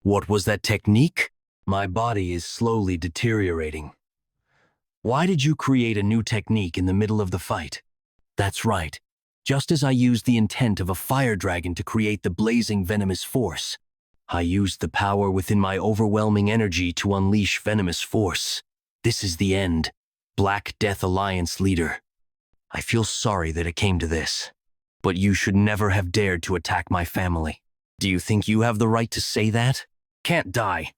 What was that technique? My body is slowly deteriorating. Why did you create a new technique in the middle of the fight? That's right. Just as I used the intent of a fire dragon to create the blazing venomous force, I used the power within my overwhelming energy to unleash venomous force. This is the end. Black Death Alliance leader. I feel sorry that it came to this, but you should never have dared to attack my family. Do you think you have the right to say that? Can't die.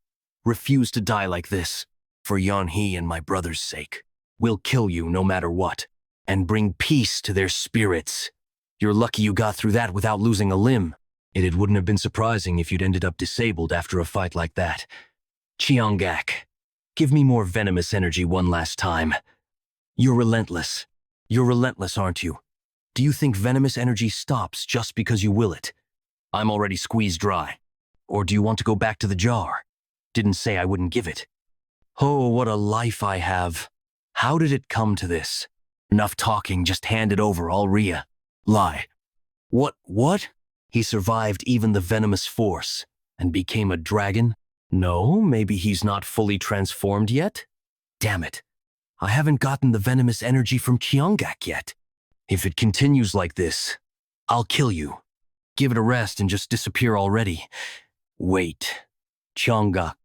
Refuse to die like this. For Yeon-Hee and my brother's sake. We'll kill you no matter what, and bring peace to their spirits. You're lucky you got through that without losing a limb. It wouldn't have been surprising if you'd ended up disabled after a fight like that. Cheongak, give me more venomous energy one last time. You're relentless. You're relentless, aren't you? Do you think venomous energy stops just because you will it? I'm already squeezed dry. Or do you want to go back to the jar? Didn't say I wouldn't give it. Oh, what a life I have. How did it come to this? Enough talking, just hand it over, I'll lie. What? He survived even the venomous force and became a dragon? No, maybe he's not fully transformed yet? Damn it. I haven't gotten the venomous energy from Cheongak yet. If it continues like this, I'll kill you. Give it a rest and just disappear already. Wait. Cheongak,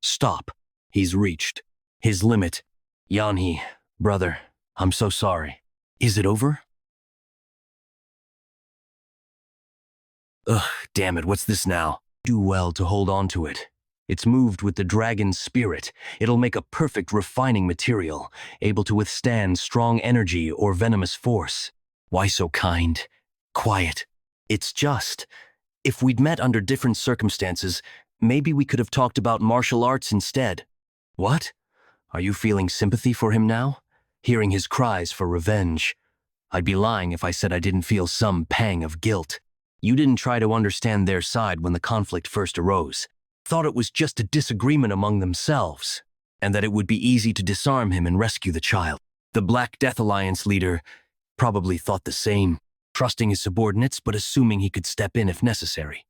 stop. He's reached his limit. Yeon-Hee, brother, I'm so sorry. Is it over? Ugh, damn it, what's this now? Do well to hold on to it. It's moved with the dragon's spirit. It'll make a perfect refining material, able to withstand strong energy or venomous force. Why so kind? Quiet. It's just, if we'd met under different circumstances, maybe we could have talked about martial arts instead. What? Are you feeling sympathy for him now? Hearing his cries for revenge? I'd be lying if I said I didn't feel some pang of guilt. You didn't try to understand their side when the conflict first arose. Thought it was just a disagreement among themselves, and that it would be easy to disarm him and rescue the child. The Black Death Alliance leader probably thought the same, trusting his subordinates but assuming he could step in if necessary.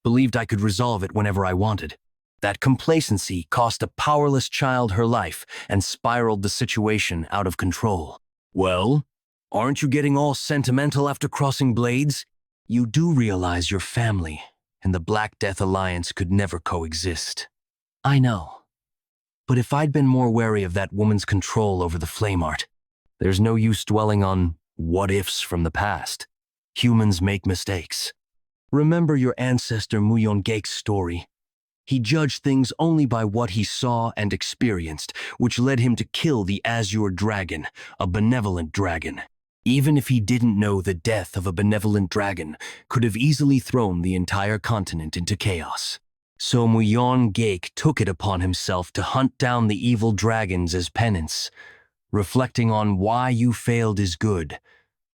Believed I could resolve it whenever I wanted. That complacency cost a powerless child her life and spiraled the situation out of control. Well, aren't you getting all sentimental after crossing blades? You do realize your family and the Black Death Alliance could never coexist. I know. But if I'd been more wary of that woman's control over the flame art, there's no use dwelling on what-ifs from the past. Humans make mistakes. Remember your ancestor Myeong-gaek's story. He judged things only by what he saw and experienced, which led him to kill the Azure Dragon, a benevolent dragon. Even if he didn't know the death of a benevolent dragon could have easily thrown the entire continent into chaos. So Myeong-gaek took it upon himself to hunt down the evil dragons as penance. Reflecting on why you failed is good,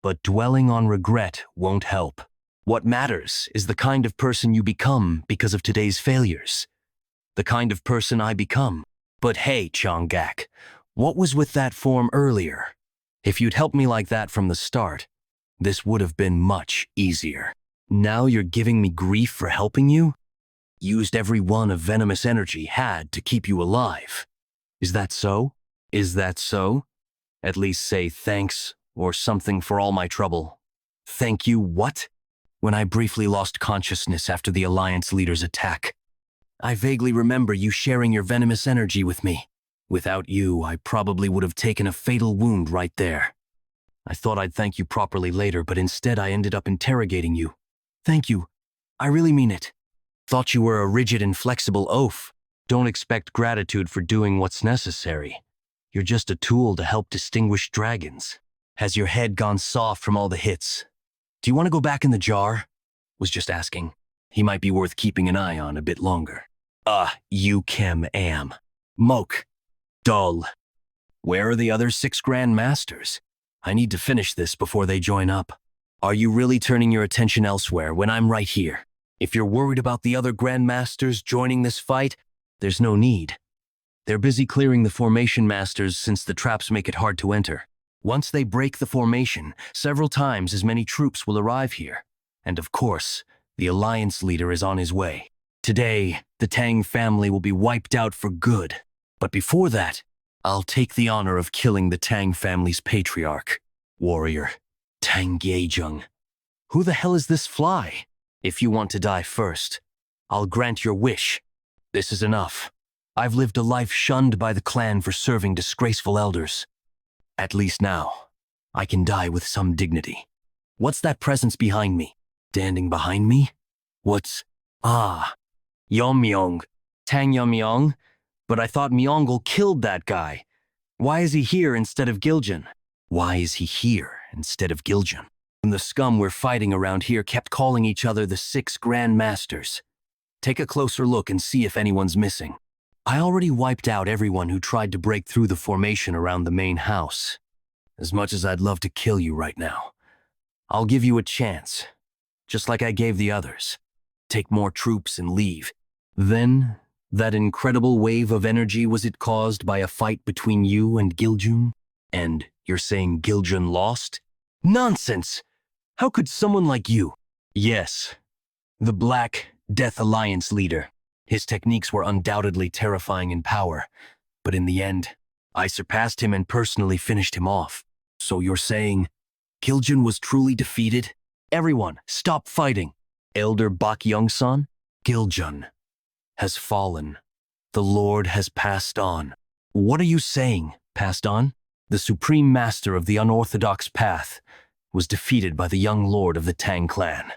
but dwelling on regret won't help. What matters is the kind of person you become because of today's failures. The kind of person I become. But hey, Cheongak, what was with that form earlier? If you'd helped me like that from the start, this would have been much easier. Now you're giving me grief for helping you? Used every one of venomous energy had to keep you alive. Is that so? Is that so? At least say thanks or something for all my trouble. Thank you what? When I briefly lost consciousness after the Alliance leader's attack. I vaguely remember you sharing your venomous energy with me. Without you, I probably would have taken a fatal wound right there. I thought I'd thank you properly later, but instead I ended up interrogating you. Thank you. I really mean it. Thought you were a rigid and flexible oaf. Don't expect gratitude for doing what's necessary. You're just a tool to help distinguish dragons. Has your head gone soft from all the hits? Do you want to go back in the jar? Was just asking. He might be worth keeping an eye on a bit longer. You Kim am. Moke. Dull. Where are the other 6 Grand Masters? I need to finish this before they join up. Are you really turning your attention elsewhere when I'm right here? If you're worried about the other Grand Masters joining this fight, there's no need. They're busy clearing the formation masters since the traps make it hard to enter. Once they break the formation, several times as many troops will arrive here. And of course, the Alliance leader is on his way. Today, the Tang family will be wiped out for good. But before that, I'll take the honor of killing the Tang family's patriarch, warrior, Tang Yeon-Myeong. Who the hell is this fly? If you want to die first, I'll grant your wish. This is enough. I've lived a life shunned by the clan for serving disgraceful elders. At least now, I can die with some dignity. What's that presence behind me? Standing behind me? What's... Ah, Yeon-Myeong. Tang Yeon-Myeong? But I thought Myeongle killed that guy. Why is he here instead of Giljin? Why is he here instead of Giljin? And the scum we're fighting around here kept calling each other the Six Grand Masters. Take a closer look and see if anyone's missing. I already wiped out everyone who tried to break through the formation around the main house. As much as I'd love to kill you right now, I'll give you a chance, just like I gave the others. Take more troops and leave. Then, that incredible wave of energy, was it caused by a fight between you and Giljun? And you're saying Giljun lost? Nonsense! How could someone like you? Yes, the Black Death Alliance leader. His techniques were undoubtedly terrifying in power, but in the end, I surpassed him and personally finished him off. So you're saying Giljun was truly defeated? Everyone, stop fighting! Elder Bakyung-san, Giljun has fallen. The Lord has passed on. What are you saying, passed on? The supreme master of the unorthodox path was defeated by the young lord of the Tang clan.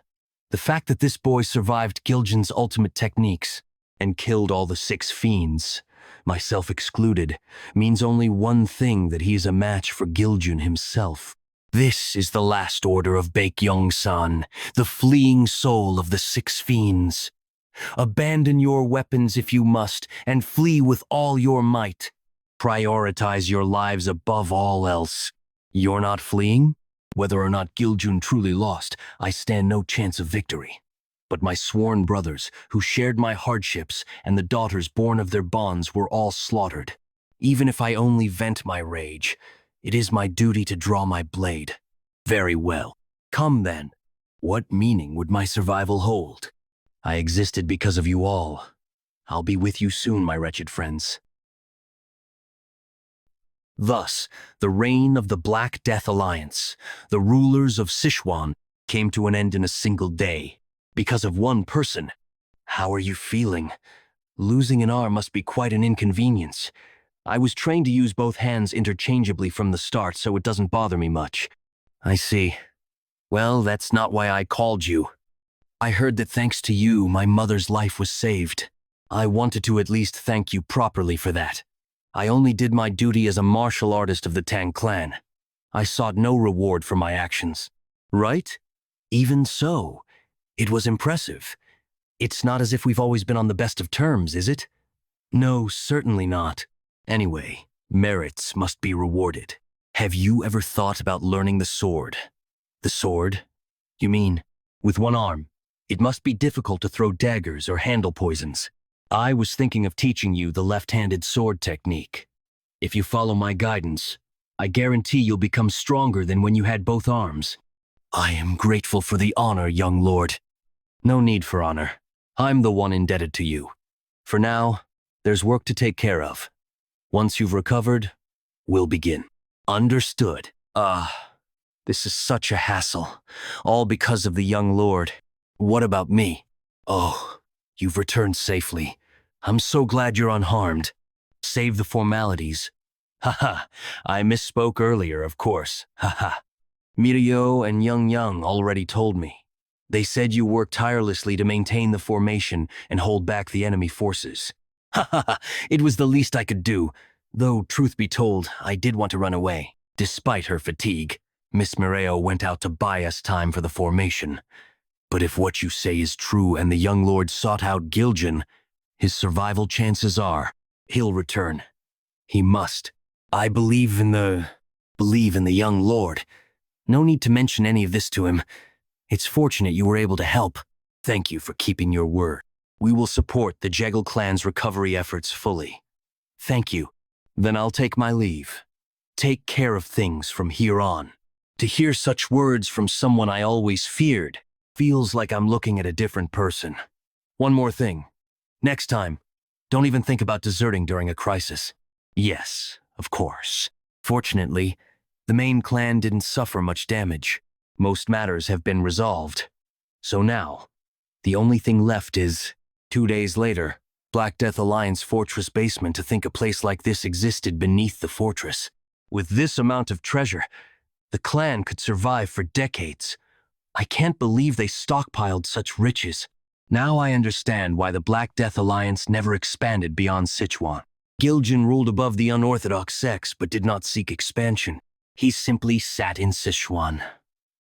The fact that this boy survived Giljun's ultimate techniques and killed all the six fiends, myself excluded, means only one thing: that he is a match for Giljun himself. This is the last order of Baekyeong-san, the fleeing soul of the six fiends. Abandon your weapons if you must, and flee with all your might. Prioritize your lives above all else. You're not fleeing? Whether or not Giljun truly lost, I stand no chance of victory. But my sworn brothers, who shared my hardships, and the daughters born of their bonds, were all slaughtered. Even if I only vent my rage, it is my duty to draw my blade. Very well. Come then. What meaning would my survival hold? I existed because of you all. I'll be with you soon, my wretched friends. Thus, the reign of the Black Death Alliance, the rulers of Sichuan, came to an end in a single day. Because of one person. How are you feeling? Losing an arm must be quite an inconvenience. I was trained to use both hands interchangeably from the start, so it doesn't bother me much. I see. Well, that's not why I called you. I heard that thanks to you, my mother's life was saved. I wanted to at least thank you properly for that. I only did my duty as a martial artist of the Tang clan. I sought no reward for my actions. Right? Even so, it was impressive. It's not as if we've always been on the best of terms, is it? No, certainly not. Anyway, merits must be rewarded. Have you ever thought about learning the sword? The sword? You mean, with one arm? It must be difficult to throw daggers or handle poisons. I was thinking of teaching you the left-handed sword technique. If you follow my guidance, I guarantee you'll become stronger than when you had both arms. I am grateful for the honor, young lord. No need for honor. I'm the one indebted to you. For now, there's work to take care of. Once you've recovered, we'll begin. Understood. This is such a hassle. All because of the young lord. What about me? Oh, you've returned safely. I'm so glad you're unharmed. Save the formalities. Haha, I misspoke earlier, of course. Haha. Mirio and Young already told me. They said you worked tirelessly to maintain the formation and hold back the enemy forces. Haha, it was the least I could do. Though, truth be told, I did want to run away. Despite her fatigue, Miss Mireo went out to buy us time for the formation. But if what you say is true and the young lord sought out Giljun, his survival chances are he'll return. He must. I believe in the young lord. No need to mention any of this to him. It's fortunate you were able to help. Thank you for keeping your word. We will support the Jegal clan's recovery efforts fully. Thank you. Then I'll take my leave. Take care of things from here on. To hear such words from someone I always feared feels like I'm looking at a different person. One more thing. Next time, don't even think about deserting during a crisis. Yes, of course. Fortunately, the main clan didn't suffer much damage. Most matters have been resolved. So now, the only thing left is, 2 days later, Black Death Alliance fortress basement. To think a place like this existed beneath the fortress. With this amount of treasure, the clan could survive for decades. I can't believe they stockpiled such riches. Now I understand why the Black Death Alliance never expanded beyond Sichuan. Giljan ruled above the unorthodox sects but did not seek expansion. He simply sat in Sichuan.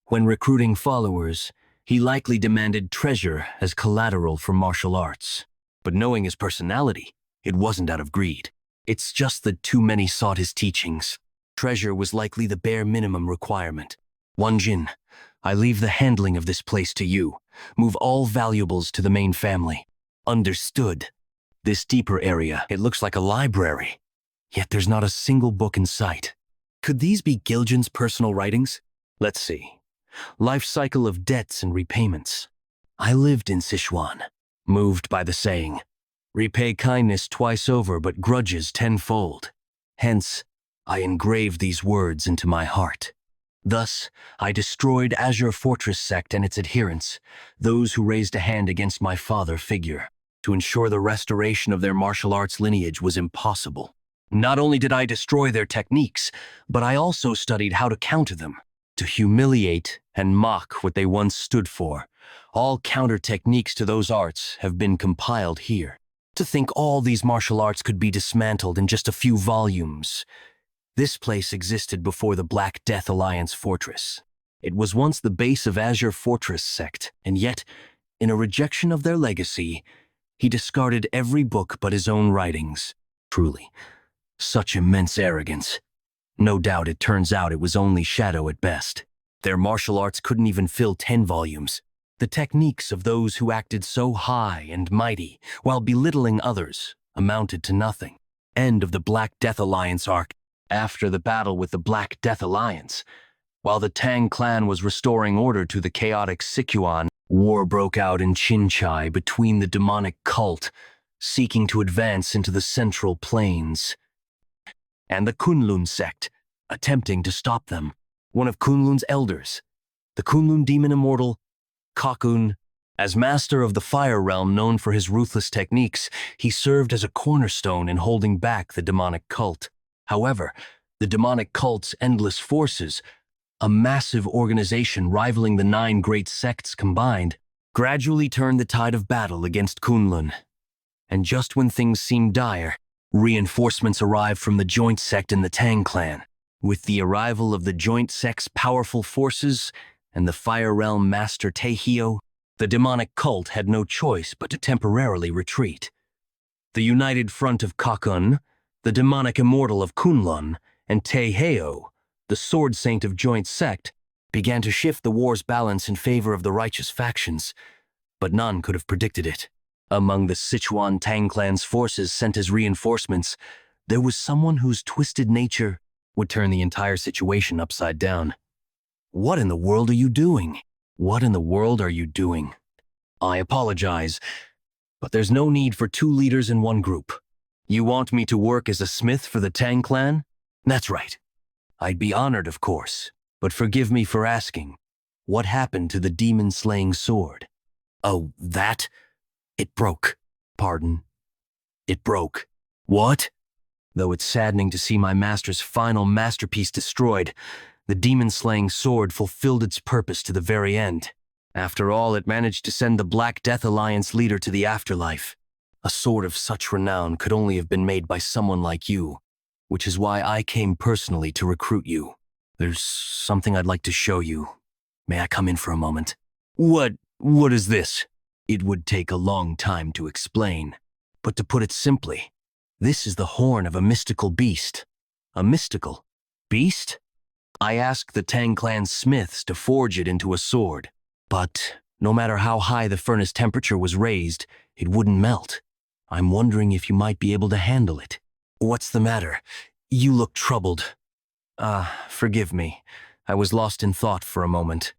When recruiting followers, he likely demanded treasure as collateral for martial arts. But knowing his personality, it wasn't out of greed. It's just that too many sought his teachings. Treasure was likely the bare minimum requirement. Wanjin, I leave the handling of this place to you. Move all valuables to the main family. Understood. This deeper area, it looks like a library. Yet there's not a single book in sight. Could these be Giljan's personal writings? Let's see. Life cycle of debts and repayments. I lived in Sichuan, moved by the saying, repay kindness twice over but grudges tenfold. Hence, I engraved these words into my heart. Thus, I destroyed Azure Fortress sect and its adherents, those who raised a hand against my father figure. To ensure the restoration of their martial arts lineage was impossible. Not only did I destroy their techniques, but I also studied how to counter them, to humiliate and mock what they once stood for. All counter techniques to those arts have been compiled here. To think all these martial arts could be dismantled in just a few volumes. This place existed before the Black Death Alliance fortress. It was once the base of Azure Fortress sect, and yet, in a rejection of their legacy, he discarded every book but his own writings. Truly, such immense arrogance. No doubt it turns out it was only shadow at best. Their martial arts couldn't even fill 10 volumes. The techniques of those who acted so high and mighty, while belittling others, amounted to nothing. End of the Black Death Alliance arc. After the battle with the Black Death Alliance, while the Tang clan was restoring order to the chaotic Sichuan, war broke out in Chinchai between the demonic cult, seeking to advance into the Central Plains, and the Kunlun sect, attempting to stop them. One of Kunlun's elders, the Kunlun demon immortal, Kakun, as master of the Fire Realm known for his ruthless techniques, he served as a cornerstone in holding back the demonic cult. However, the demonic cult's endless forces, a massive organization rivaling the 9 great sects combined, gradually turned the tide of battle against Kunlun. And just when things seemed dire, reinforcements arrived from the joint sect and the Tang clan. With the arrival of the joint sect's powerful forces and the Fire Realm master Taehyo, the demonic cult had no choice but to temporarily retreat. The united front of Kakun, the demonic immortal of Kunlun, and Taehyo, the sword saint of joint sect, began to shift the war's balance in favor of the righteous factions, but none could have predicted it. Among the Sichuan Tang clan's forces sent as reinforcements, there was someone whose twisted nature would turn the entire situation upside down. What in the world are you doing? What in the world are you doing? I apologize, but there's no need for 2 leaders in one group. You want me to work as a smith for the Tang clan? That's right. I'd be honored, of course, but forgive me for asking. What happened to the demon-slaying sword? Oh, that? It broke. Pardon? It broke. What? Though it's saddening to see my master's final masterpiece destroyed, the demon-slaying sword fulfilled its purpose to the very end. After all, it managed to send the Black Death Alliance leader to the afterlife. A sword of such renown could only have been made by someone like you, which is why I came personally to recruit you. There's something I'd like to show you. May I come in for a moment? What is this? It would take a long time to explain, but to put it simply, this is the horn of a mystical beast. A mystical beast? I asked the Tang clan smiths to forge it into a sword, but no matter how high the furnace temperature was raised, it wouldn't melt. I'm wondering if you might be able to handle it. What's the matter? You look troubled. Forgive me. I was lost in thought for a moment.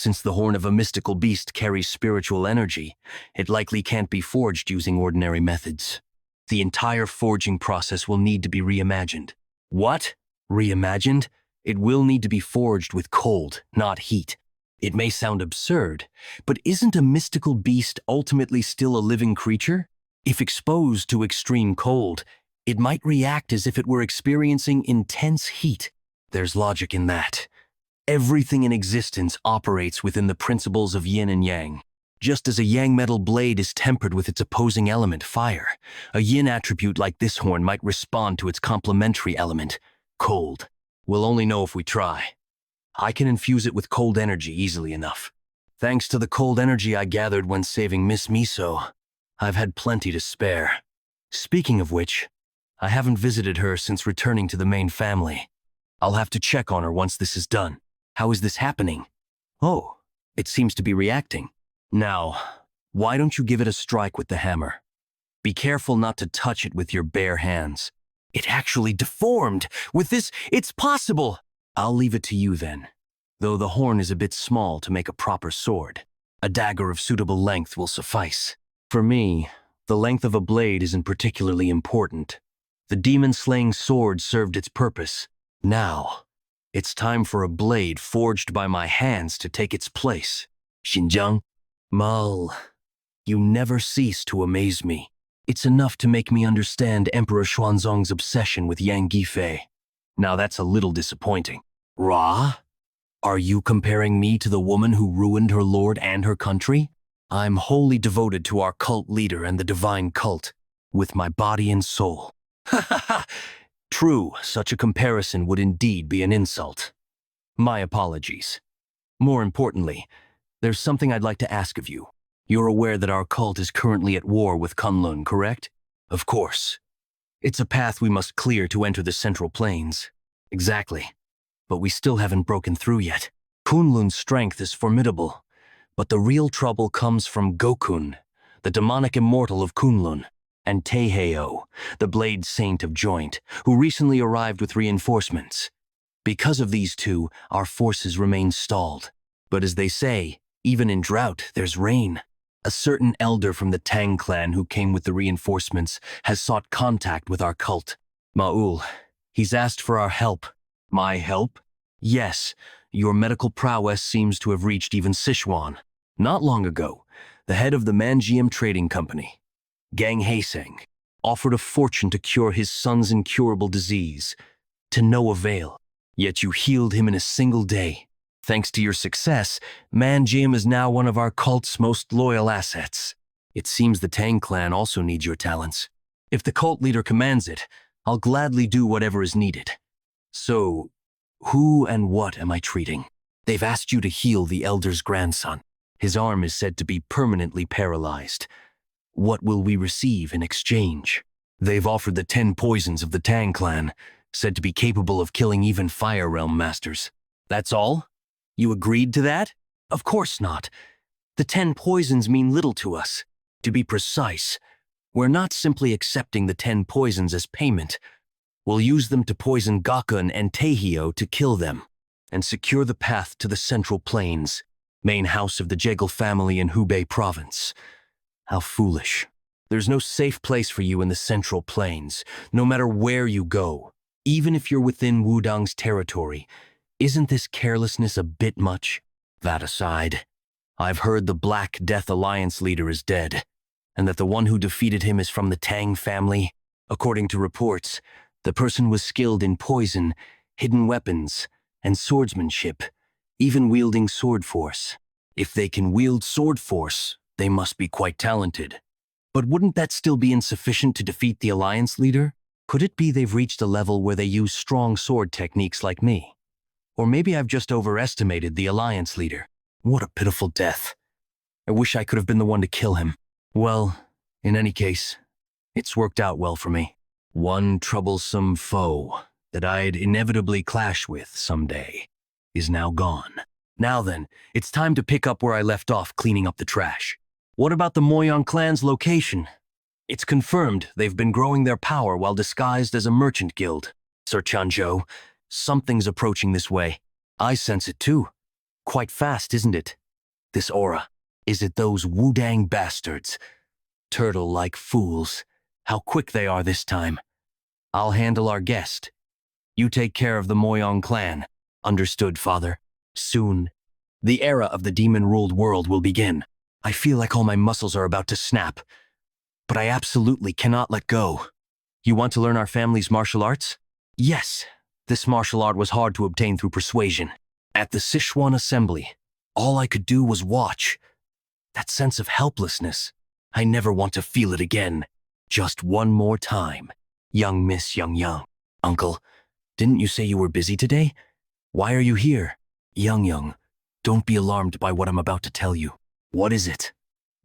Since the horn of a mystical beast carries spiritual energy, it likely can't be forged using ordinary methods. The entire forging process will need to be reimagined. What? Reimagined? It will need to be forged with cold, not heat. It may sound absurd, but isn't a mystical beast ultimately still a living creature? If exposed to extreme cold, it might react as if it were experiencing intense heat. There's logic in that. Everything in existence operates within the principles of yin and yang. Just as a yang metal blade is tempered with its opposing element, fire, a yin attribute like this horn might respond to its complementary element, cold. We'll only know if we try. I can infuse it with cold energy easily enough. Thanks to the cold energy I gathered when saving Miss Miso, I've had plenty to spare. Speaking of which, I haven't visited her since returning to the main family. I'll have to check on her once this is done. How is this happening? Oh, it seems to be reacting. Now, why don't you give it a strike with the hammer? Be careful not to touch it with your bare hands. It actually deformed! With this, it's possible! I'll leave it to you then, though the horn is a bit small to make a proper sword. A dagger of suitable length will suffice. For me, the length of a blade isn't particularly important. The demon-slaying sword served its purpose. Now, it's time for a blade forged by my hands to take its place. Xinjiang? Mal, you never cease to amaze me. It's enough to make me understand Emperor Xuanzong's obsession with Yang Gifei. Now that's a little disappointing. Ra? Are you comparing me to the woman who ruined her lord and her country? I'm wholly devoted to our cult leader and the divine cult, with my body and soul. Ha ha ha! True, such a comparison would indeed be an insult. My apologies. More importantly, there's something I'd like to ask of you. You're aware that our cult is currently at war with Kunlun, correct? Of course. It's a path we must clear to enter the Central Plains. Exactly. But we still haven't broken through yet. Kunlun's strength is formidable, but the real trouble comes from Gokun, the demonic immortal of Kunlun, and Taeheo, the blade saint of Joint, who recently arrived with reinforcements. Because of these two, our forces remain stalled. But as they say, even in drought, there's rain. A certain elder from the Tang clan who came with the reinforcements has sought contact with our cult. Ma'ul, he's asked for our help. My help? Yes, your medical prowess seems to have reached even Sichuan. Not long ago, the head of the Manjiam Trading Company, Gang Haeseng, offered a fortune to cure his son's incurable disease, to no avail. Yet you healed him in a single day. Thanks to your success, Manjiam is now one of our cult's most loyal assets. It seems the Tang clan also needs your talents. If the cult leader commands it, I'll gladly do whatever is needed. So, who and what am I treating? They've asked you to heal the elder's grandson. His arm is said to be permanently paralyzed. What will we receive in exchange? They've offered the 10 poisons of the Tang clan, said to be capable of killing even Fire Realm masters. That's all? You agreed to that? Of course not. The 10 poisons mean little to us. To be precise, we're not simply accepting the 10 poisons as payment. We'll use them to poison Gakun and Taeheo to kill them, and secure the path to the Central Plains, main house of the Jegal family in Hubei province. How foolish. There's no safe place for you in the Central Plains, no matter where you go. Even if you're within Wudang's territory, isn't this carelessness a bit much? That aside, I've heard the Black Death Alliance leader is dead, and that the one who defeated him is from the Tang family. According to reports, the person was skilled in poison, hidden weapons, and swordsmanship, even wielding sword force. If they can wield sword force, they must be quite talented. But wouldn't that still be insufficient to defeat the Alliance leader? Could it be they've reached a level where they use strong sword techniques like me? Or maybe I've just overestimated the Alliance leader. What a pitiful death. I wish I could have been the one to kill him. Well, in any case, it's worked out well for me. One troublesome foe that I'd inevitably clash with someday is now gone. Now then, it's time to pick up where I left off cleaning up the trash. What about the Moyang clan's location? It's confirmed they've been growing their power while disguised as a merchant guild. Sir Chanzhou, something's approaching this way. I sense it too. Quite fast, isn't it? This aura. Is it those Wudang bastards? Turtle-like fools. How quick they are this time. I'll handle our guest. You take care of the Myeong clan. Understood, father. Soon, the era of the demon-ruled world will begin. I feel like all my muscles are about to snap, but I absolutely cannot let go. You want to learn our family's martial arts? Yes. This martial art was hard to obtain through persuasion. At the Sichuan assembly, all I could do was watch. That sense of helplessness, I never want to feel it again. Just one more time. Young Miss Young. Uncle, didn't you say you were busy today? Why are you here? Young, don't be alarmed by what I'm about to tell you. What is it?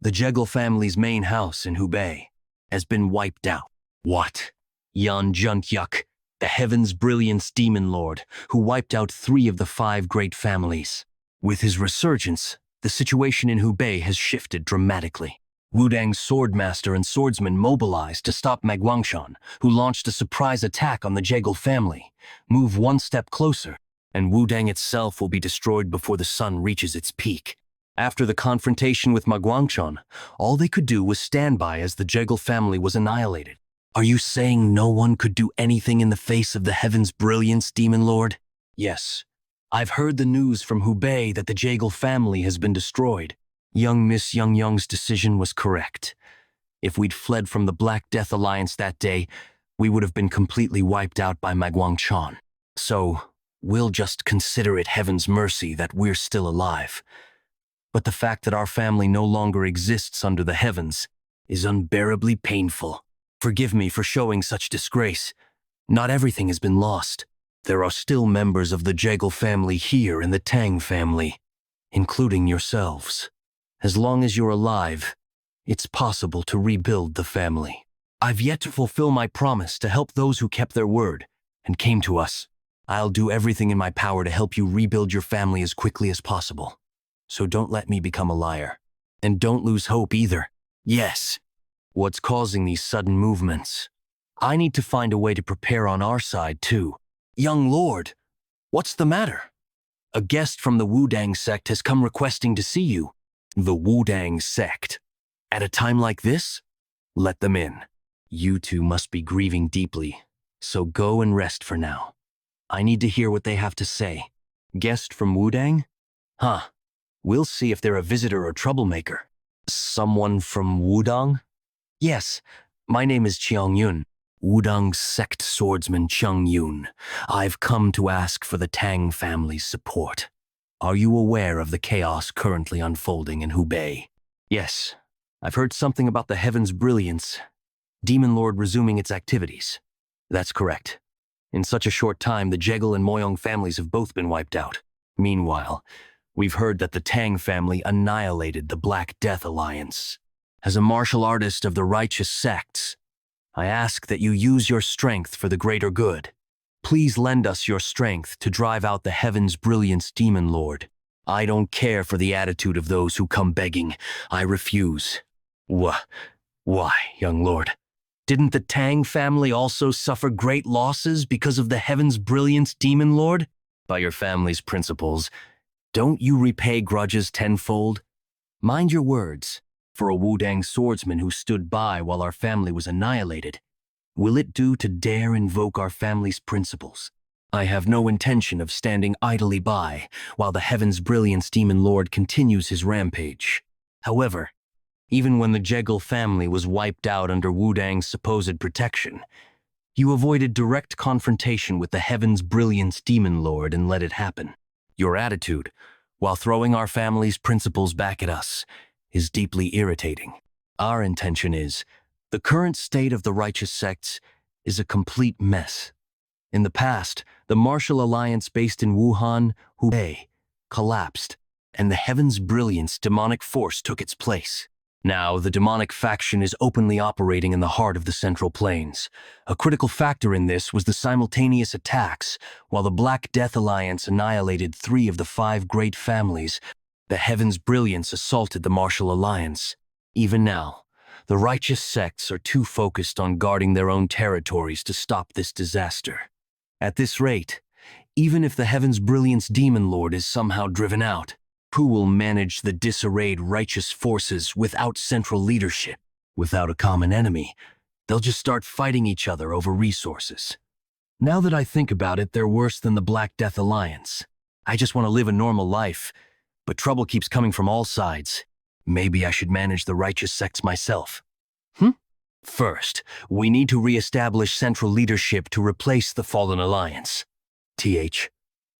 The Jekyll family's main house in Hubei has been wiped out. What? Yan Junkyuk, the Heaven's Brilliance Demon Lord, who wiped out 3 of the 5 great families. With his resurgence, the situation in Hubei has shifted dramatically. Wudang's swordmaster and swordsman mobilized to stop Manhwa, who launched a surprise attack on the Jekyll family. Move one step closer, and Wudang itself will be destroyed before the sun reaches its peak. After the confrontation with Manhwa, all they could do was stand by as the Jekyll family was annihilated. Are you saying no one could do anything in the face of the Heaven's Brilliance, Demon Lord? Yes. I've heard the news from Hubei that the Jekyll family has been destroyed. Young Miss Young's decision was correct. If we'd fled from the Black Death Alliance that day, we would have been completely wiped out by Manhwa. So, we'll just consider it heaven's mercy that we're still alive. But the fact that our family no longer exists under the heavens is unbearably painful. Forgive me for showing such disgrace. Not everything has been lost. There are still members of the Jekyll family here in the Tang family, including yourselves. As long as you're alive, it's possible to rebuild the family. I've yet to fulfill my promise to help those who kept their word and came to us. I'll do everything in my power to help you rebuild your family as quickly as possible. So don't let me become a liar. And don't lose hope either. Yes. What's causing these sudden movements? I need to find a way to prepare on our side too. Young Lord, what's the matter? A guest from the Wudang sect has come requesting to see you. The Wudang sect. At a time like this? Let them in. You two must be grieving deeply, so go and rest for now. I need to hear what they have to say. Guest from Wudang? Huh. We'll see if they're a visitor or troublemaker. Someone from Wudang? Yes, my name is Yun. Wudang sect swordsman Yun. I've come to ask for the Tang family's support. Are you aware of the chaos currently unfolding in Hubei? Yes, I've heard something about the Heaven's Brilliance, Demon Lord resuming its activities. That's correct. In such a short time, the Jekyll and Myeong families have both been wiped out. Meanwhile, we've heard that the Tang family annihilated the Black Death Alliance. As a martial artist of the righteous sects, I ask that you use your strength for the greater good. Please lend us your strength to drive out the Heaven's Brilliance Demon Lord. I don't care for the attitude of those who come begging. I refuse. Why, young lord? Didn't the Tang family also suffer great losses because of the Heaven's Brilliance Demon Lord? By your family's principles, don't you repay grudges tenfold? Mind your words. For a Wudang swordsman who stood by while our family was annihilated, will it do to dare invoke our family's principles? I have no intention of standing idly by while the Heaven's Brilliance Demon Lord continues his rampage. However, even when the Jekyll family was wiped out under Wudang's supposed protection, you avoided direct confrontation with the Heaven's Brilliance Demon Lord and let it happen. Your attitude, while throwing our family's principles back at us, is deeply irritating. Our intention is, the current state of the righteous sects is a complete mess. In the past, the martial alliance based in Wuhan, Hubei, collapsed, and the Heaven's Brilliance demonic force took its place. Now, the demonic faction is openly operating in the heart of the Central Plains. A critical factor in this was the simultaneous attacks. While the Black Death Alliance annihilated 3 of the 5 great families, the Heaven's Brilliance assaulted the martial alliance. Even now, the righteous sects are too focused on guarding their own territories to stop this disaster. At this rate, Even if the Heaven's Brilliance Demon Lord is somehow driven out, who will manage the disarrayed righteous forces without central leadership, without a common enemy? They'll just start fighting each other over resources. Now that I think about it, they're worse than the Black Death Alliance. I just want to live a normal life, but trouble keeps coming from all sides. Maybe I should manage the righteous sects myself. First, we need to re-establish central leadership to replace the fallen alliance.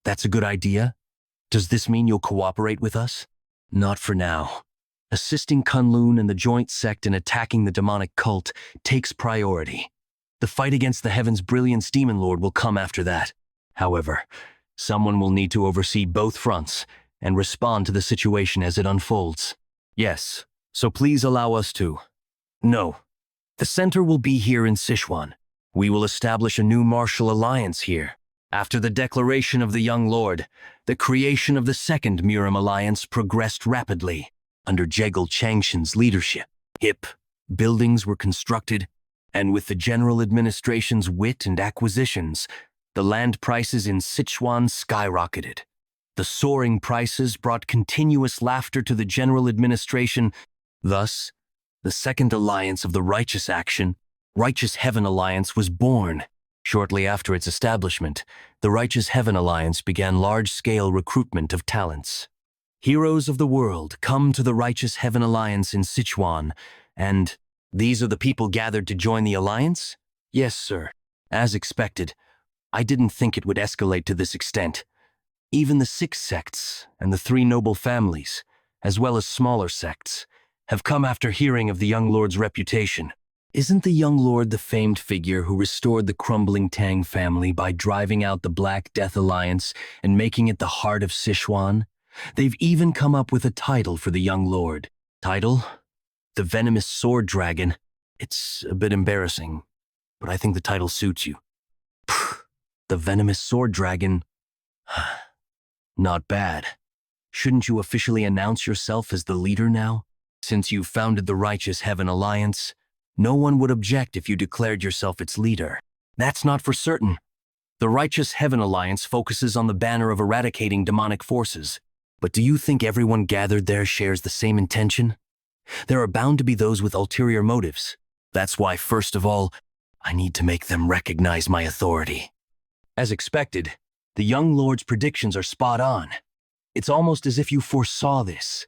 That's a good idea? Does this mean you'll cooperate with us? Not for now. Assisting Kunlun and the joint sect in attacking the demonic cult takes priority. The fight against the Heaven's Brilliance Demon Lord will come after that. However, someone will need to oversee both fronts and respond to the situation as it unfolds. Yes, so please allow us to. No. The center will be here in Sichuan. We will establish a new martial alliance here. After the declaration of the young lord, the creation of the second Murim alliance progressed rapidly. Under Jegal Changshan's leadership, buildings were constructed, and with the general administration's wit and acquisitions, the land prices in Sichuan skyrocketed. The soaring prices brought continuous laughter to the general administration. Thus, the second alliance of the Righteous Heaven Alliance, was born. Shortly after its establishment, the Righteous Heaven Alliance began large-scale recruitment of talents. Heroes of the world come to the Righteous Heaven Alliance in Sichuan, and these are the people gathered to join the alliance? Yes, sir. As expected, I didn't think it would escalate to this extent. Even the 6 sects and the 3 noble families, as well as smaller sects, have come after hearing of the young lord's reputation. Isn't the young lord the famed figure who restored the crumbling Tang family by driving out the Black Death Alliance and making it the heart of Sichuan? They've even come up with a title for the young lord. Title? The Venomous Sword Dragon. It's a bit embarrassing, but I think the title suits you. The Venomous Sword Dragon. Not bad. Shouldn't you officially announce yourself as the leader now? Since you've founded the Righteous Heaven Alliance, no one would object if you declared yourself its leader. That's not for certain. The Righteous Heaven Alliance focuses on the banner of eradicating demonic forces. But do you think everyone gathered there shares the same intention? There are bound to be those with ulterior motives. That's why, first of all, I need to make them recognize my authority. As expected, the young lord's predictions are spot on. It's almost as if you foresaw this.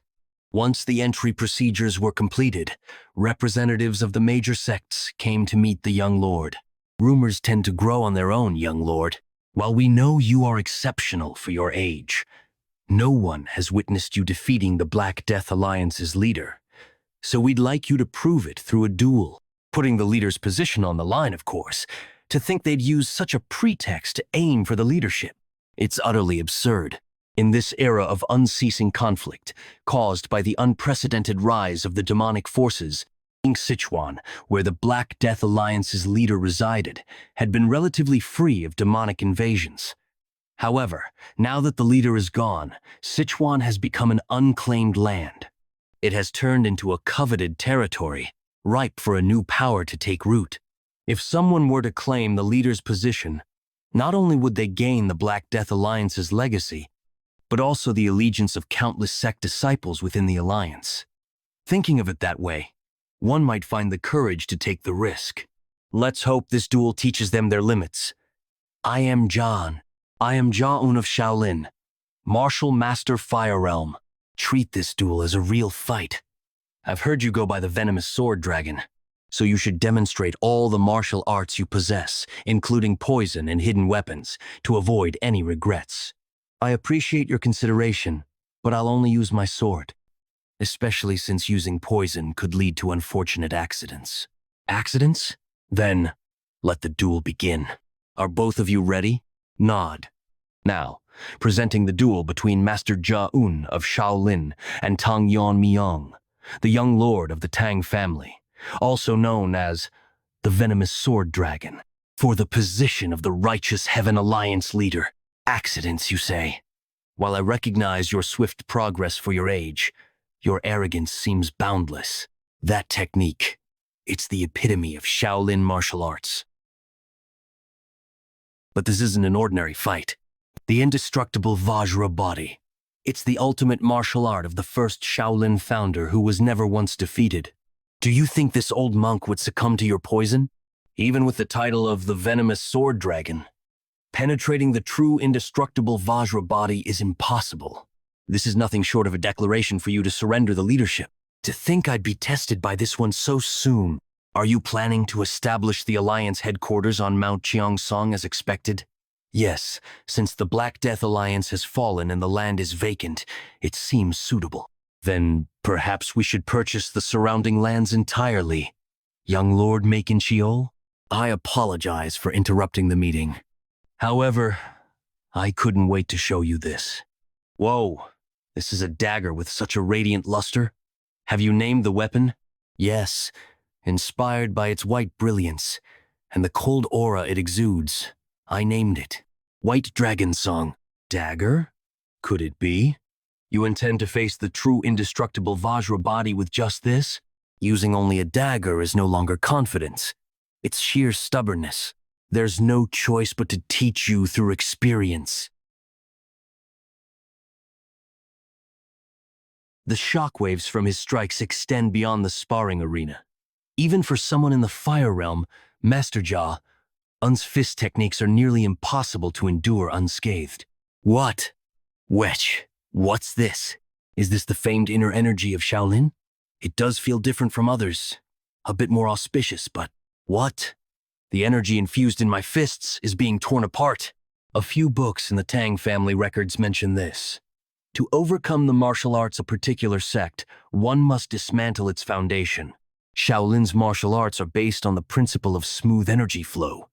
Once the entry procedures were completed, representatives of the major sects came to meet the young lord. Rumors tend to grow on their own, young lord. While we know you are exceptional for your age, no one has witnessed you defeating the Black Death Alliance's leader. So we'd like you to prove it through a duel, putting the leader's position on the line, of course. To think they'd use such a pretext to aim for the leadership. It's utterly absurd. In this era of unceasing conflict, caused by the unprecedented rise of the demonic forces, Sichuan, where the Black Death Alliance's leader resided, had been relatively free of demonic invasions. However, now that the leader is gone, Sichuan has become an unclaimed land. It has turned into a coveted territory, ripe for a new power to take root. If someone were to claim the leader's position, not only would they gain the Black Death Alliance's legacy, but also the allegiance of countless sect disciples within the alliance. Thinking of it that way, one might find the courage to take the risk. Let's hope this duel teaches them their limits. I am John. I am Jia-Un of Shaolin, Martial Master Fire Realm. Treat this duel as a real fight. I've heard you go by the Venomous Sword Dragon, so you should demonstrate all the martial arts you possess, including poison and hidden weapons, to avoid any regrets. I appreciate your consideration, but I'll only use my sword, especially since using poison could lead to unfortunate accidents. Accidents? Then, let the duel begin. Are both of you ready? Nod. Now, presenting the duel between Master Jia-Un of Shaolin and Tang Yeon-Myeong, the young lord of the Tang family, also known as the Venomous Sword Dragon, for the position of the Righteous Heaven Alliance leader. Accidents, you say? While I recognize your swift progress for your age, your arrogance seems boundless. That technique, it's the epitome of Shaolin martial arts. But this isn't an ordinary fight. The indestructible Vajra body. It's the ultimate martial art of the first Shaolin founder who was never once defeated. Do you think this old monk would succumb to your poison? Even with the title of the venomous sword dragon, penetrating the true indestructible Vajra body is impossible. This is nothing short of a declaration for you to surrender the leadership. To think I'd be tested by this one so soon. Are you planning to establish the Alliance headquarters on Mount Cheongsong as expected? Yes, since the Black Death Alliance has fallen and the land is vacant, it seems suitable. Then perhaps we should purchase the surrounding lands entirely. Young Lord Maken Sheol? I apologize for interrupting the meeting. However, I couldn't wait to show you this. Whoa, this is a dagger with such a radiant luster. Have you named the weapon? Yes, inspired by its white brilliance and the cold aura it exudes, I named it White Dragon Song. Dagger? Could it be? You intend to face the true indestructible Vajra body with just this? Using only a dagger is no longer confidence. It's sheer stubbornness. There's no choice but to teach you through experience. The shockwaves from his strikes extend beyond the sparring arena. Even for someone in the fire realm, Master Jia, Un's fist techniques are nearly impossible to endure unscathed. What? Wetch, what's this? Is this the famed inner energy of Shaolin? It does feel different from others. A bit more auspicious, but what? The energy infused in my fists is being torn apart. A few books in the Tang family records mention this. To overcome the martial arts of a particular sect, one must dismantle its foundation. Shaolin's martial arts are based on the principle of smooth energy flow.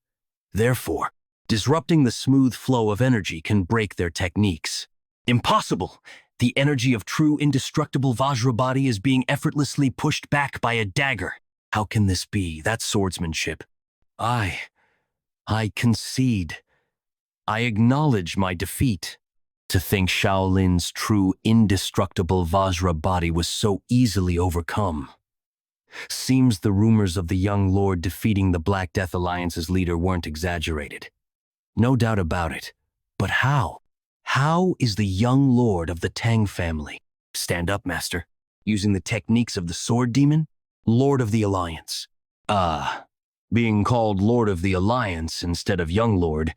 Therefore, disrupting the smooth flow of energy can break their techniques. Impossible! The energy of true indestructible Vajra body is being effortlessly pushed back by a dagger. How can this be? That's swordsmanship. I concede. I acknowledge my defeat. To think Shaolin's true indestructible Vajra body was so easily overcome. Seems the rumors of the young lord defeating the Black Death Alliance's leader weren't exaggerated. No doubt about it. But how? How is the young lord of the Tang family? Stand up, master. Using the techniques of the sword demon? Lord of the Alliance. Being called Lord of the Alliance instead of young lord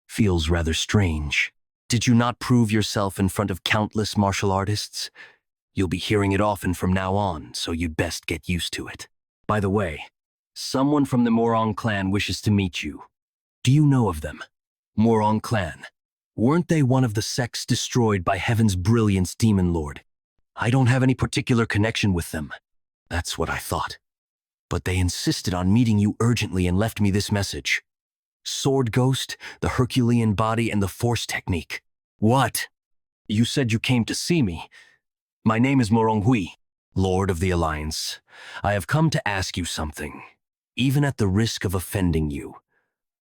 feels rather strange. Did you not prove yourself in front of countless martial artists? You'll be hearing it often from now on, so you'd best get used to it. By the way, someone from the Morong clan wishes to meet you. Do you know of them? Morong clan. Weren't they one of the sects destroyed by Heaven's Brilliance Demon Lord? I don't have any particular connection with them. That's what I thought. But they insisted on meeting you urgently and left me this message. Sword Ghost, the Herculean body, and the Force technique. What? You said you came to see me. My name is Morong Hui, Lord of the Alliance. I have come to ask you something, even at the risk of offending you.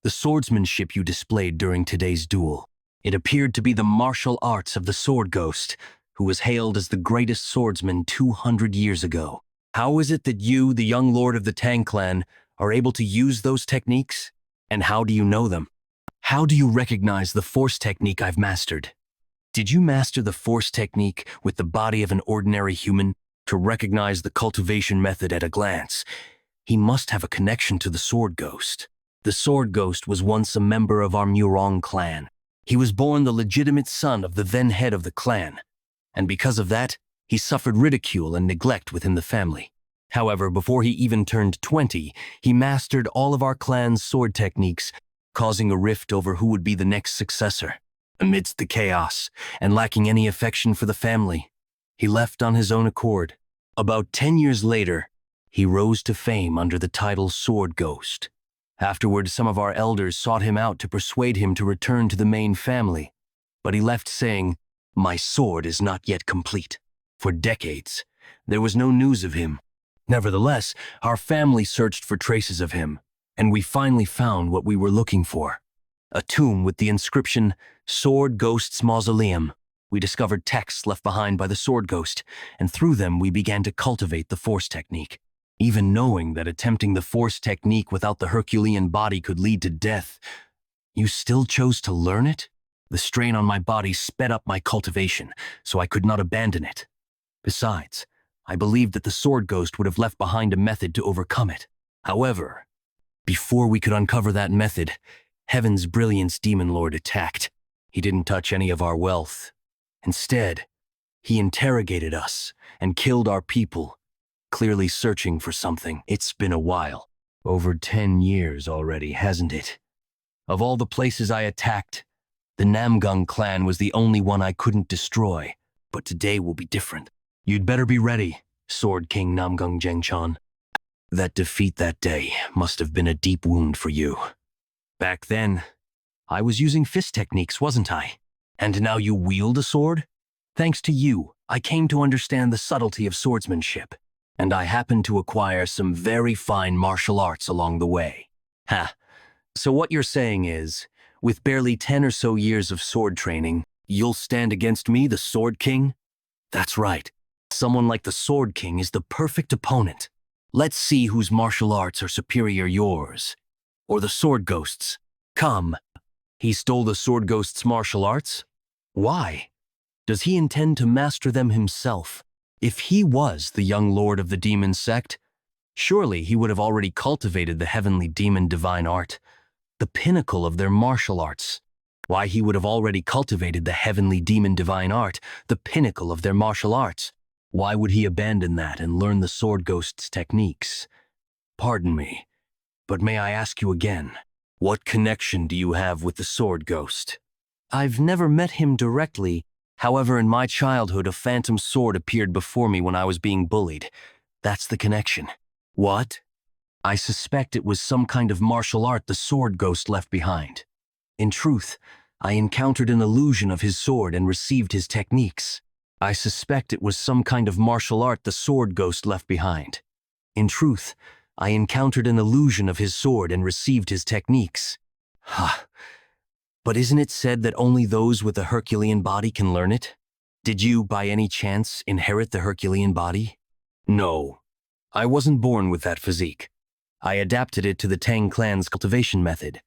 The swordsmanship you displayed during today's duel, it appeared to be the martial arts of the Sword Ghost, who was hailed as the greatest swordsman 200 years ago. How is it that you, the young lord of the Tang clan, are able to use those techniques? And how do you know them? How do you recognize the Force technique I've mastered? Did you master the Force technique with the body of an ordinary human to recognize the cultivation method at a glance? He must have a connection to the Sword Ghost. The Sword Ghost was once a member of our Murong clan. He was born the legitimate son of the then head of the clan, and because of that, he suffered ridicule and neglect within the family. However, before he even turned 20, he mastered all of our clan's sword techniques, causing a rift over who would be the next successor. Amidst the chaos, and lacking any affection for the family, he left on his own accord. About 10 years later, he rose to fame under the title Sword Ghost. Afterward, some of our elders sought him out to persuade him to return to the main family, but he left saying, "My sword is not yet complete." For decades, there was no news of him. Nevertheless, our family searched for traces of him, and we finally found what we were looking for. A tomb with the inscription, Sword Ghost's Mausoleum. We discovered texts left behind by the Sword Ghost, and through them we began to cultivate the Force technique. Even knowing that attempting the Force technique without the Herculean body could lead to death, you still chose to learn it? The strain on my body sped up my cultivation, so I could not abandon it. Besides, I believed that the sword ghost would have left behind a method to overcome it. However, before we could uncover that method, Heaven's Brilliance Demon Lord attacked. He didn't touch any of our wealth. Instead, he interrogated us and killed our people, clearly searching for something. It's been a while. Over 10 years already, hasn't it? Of all the places I attacked, the Namgung clan was the only one I couldn't destroy. But today will be different. You'd better be ready, Sword King Namgung Jengchan. That defeat that day must have been a deep wound for you. Back then, I was using fist techniques, wasn't I? And now you wield a sword? Thanks to you, I came to understand the subtlety of swordsmanship, and I happened to acquire some very fine martial arts along the way. Ha! So what you're saying is, with barely 10 or so years of sword training, you'll stand against me, the Sword King? That's right. Someone like the Sword King is the perfect opponent. Let's see whose martial arts are superior, yours or the Sword Ghost's. Come. He stole the Sword Ghost's martial arts? Why? Does he intend to master them himself? If he was the young lord of the demon sect, surely he would have already cultivated the heavenly demon divine art, the pinnacle of their martial arts. Why, he would have already cultivated the heavenly demon divine art, the pinnacle of their martial arts. Why would he abandon that and learn the Sword Ghost's techniques? Pardon me, but may I ask you again, what connection do you have with the Sword Ghost? I've never met him directly. However, in my childhood, a phantom sword appeared before me when I was being bullied. That's the connection. What? I suspect it was some kind of martial art the Sword Ghost left behind. In truth, I encountered an illusion of his sword and received his techniques. I suspect it was some kind of martial art the Sword Ghost left behind. In truth, I encountered an illusion of his sword and received his techniques. Ha! But isn't it said that only those with a Herculean body can learn it? Did you, by any chance, inherit the Herculean body? No. I wasn't born with that physique. I adapted it to the Tang clan's cultivation method,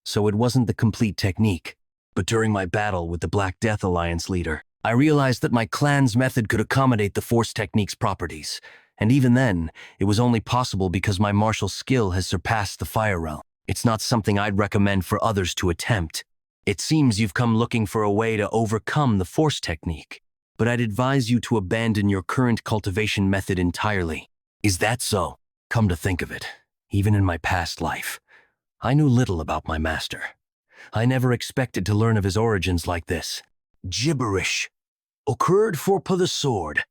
so it wasn't the complete technique. But during my battle with the Black Death Alliance leader, I realized that my clan's method could accommodate the Force technique's properties, and even then, it was only possible because my martial skill has surpassed the Fire Realm. It's not something I'd recommend for others to attempt. It seems you've come looking for a way to overcome the Force technique, but I'd advise you to abandon your current cultivation method entirely. Is that so? Come to think of it, even in my past life, I knew little about my master. I never expected to learn of his origins like this. Gibberish. Occurred for the sword.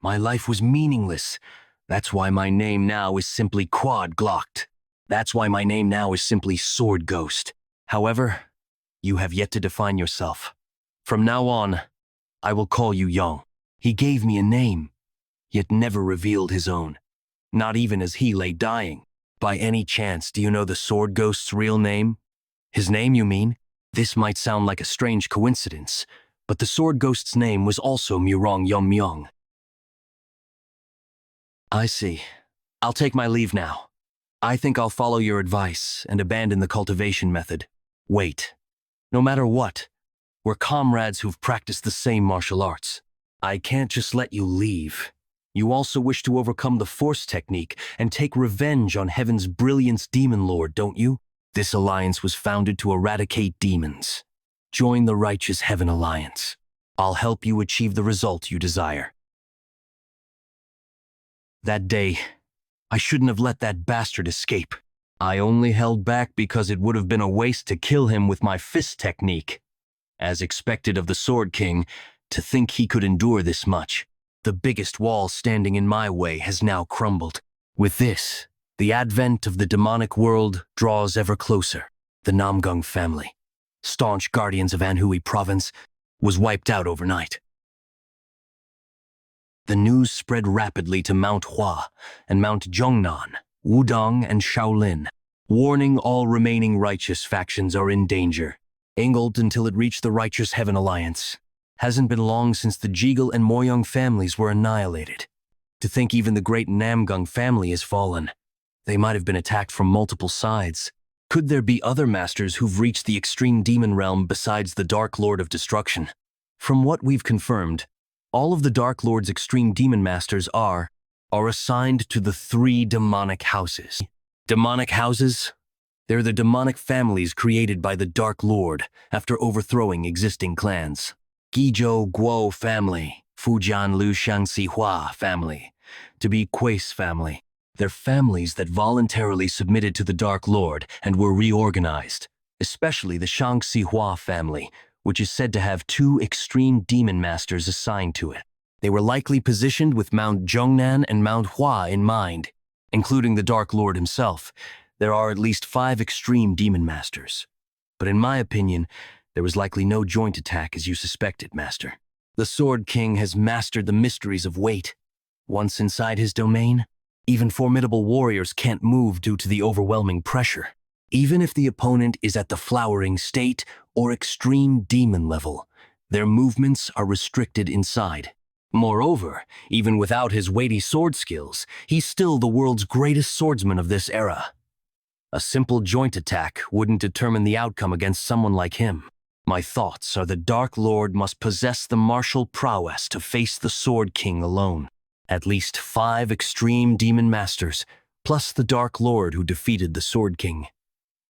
My life was meaningless. That's why my name now is simply Quad Glocked. That's why my name now is simply Sword Ghost. However, you have yet to define yourself. From now on, I will call you Young. He gave me a name, yet never revealed his own. Not even as he lay dying. By any chance, do you know the Sword Ghost's real name? His name, you mean? This might sound like a strange coincidence, but the Sword Ghost's name was also Yeon-Myeong. I see. I'll take my leave now. I think I'll follow your advice and abandon the cultivation method. Wait. No matter what, we're comrades who've practiced the same martial arts. I can't just let you leave. You also wish to overcome the Force technique and take revenge on Heaven's Brilliance Demon Lord, don't you? This alliance was founded to eradicate demons. Join the Righteous Heaven Alliance. I'll help you achieve the result you desire. That day, I shouldn't have let that bastard escape. I only held back because it would have been a waste to kill him with my fist technique. As expected of the Sword King, to think he could endure this much. The biggest wall standing in my way has now crumbled. With this, the advent of the demonic world draws ever closer. The Namgung family, staunch guardians of Anhui province, was wiped out overnight. The news spread rapidly to Mount Hua and Mount Zhongnan, Wudong and Shaolin, warning all remaining righteous factions are in danger. Angled until it reached the Righteous Heaven Alliance. Hasn't been long since the Jigel and Moyong families were annihilated. To think even the great Namgung family has fallen. They might have been attacked from multiple sides. Could there be other masters who've reached the extreme demon realm besides the Dark Lord of Destruction? From what we've confirmed, all of the Dark Lord's extreme demon masters are assigned to the 3 demonic houses. Demonic houses? They're the demonic families created by the Dark Lord after overthrowing existing clans. Gizhou Guo family, Fujian Lu Shangxi Hua family, to be Kui's family. They're families that voluntarily submitted to the Dark Lord and were reorganized, especially the Shangxi Hua family, which is said to have 2 extreme demon masters assigned to it. They were likely positioned with Mount Zhongnan and Manhwa in mind, including the Dark Lord himself. There are at least 5 extreme demon masters. But in my opinion, there was likely no joint attack as you suspected, Master. The Sword King has mastered the mysteries of weight. Once inside his domain, even formidable warriors can't move due to the overwhelming pressure. Even if the opponent is at the flowering state or extreme demon level, their movements are restricted inside. Moreover, even without his weighty sword skills, he's still the world's greatest swordsman of this era. A simple joint attack wouldn't determine the outcome against someone like him. My thoughts are the Dark Lord must possess the martial prowess to face the Sword King alone. At least 5 extreme demon masters, plus the Dark Lord who defeated the Sword King.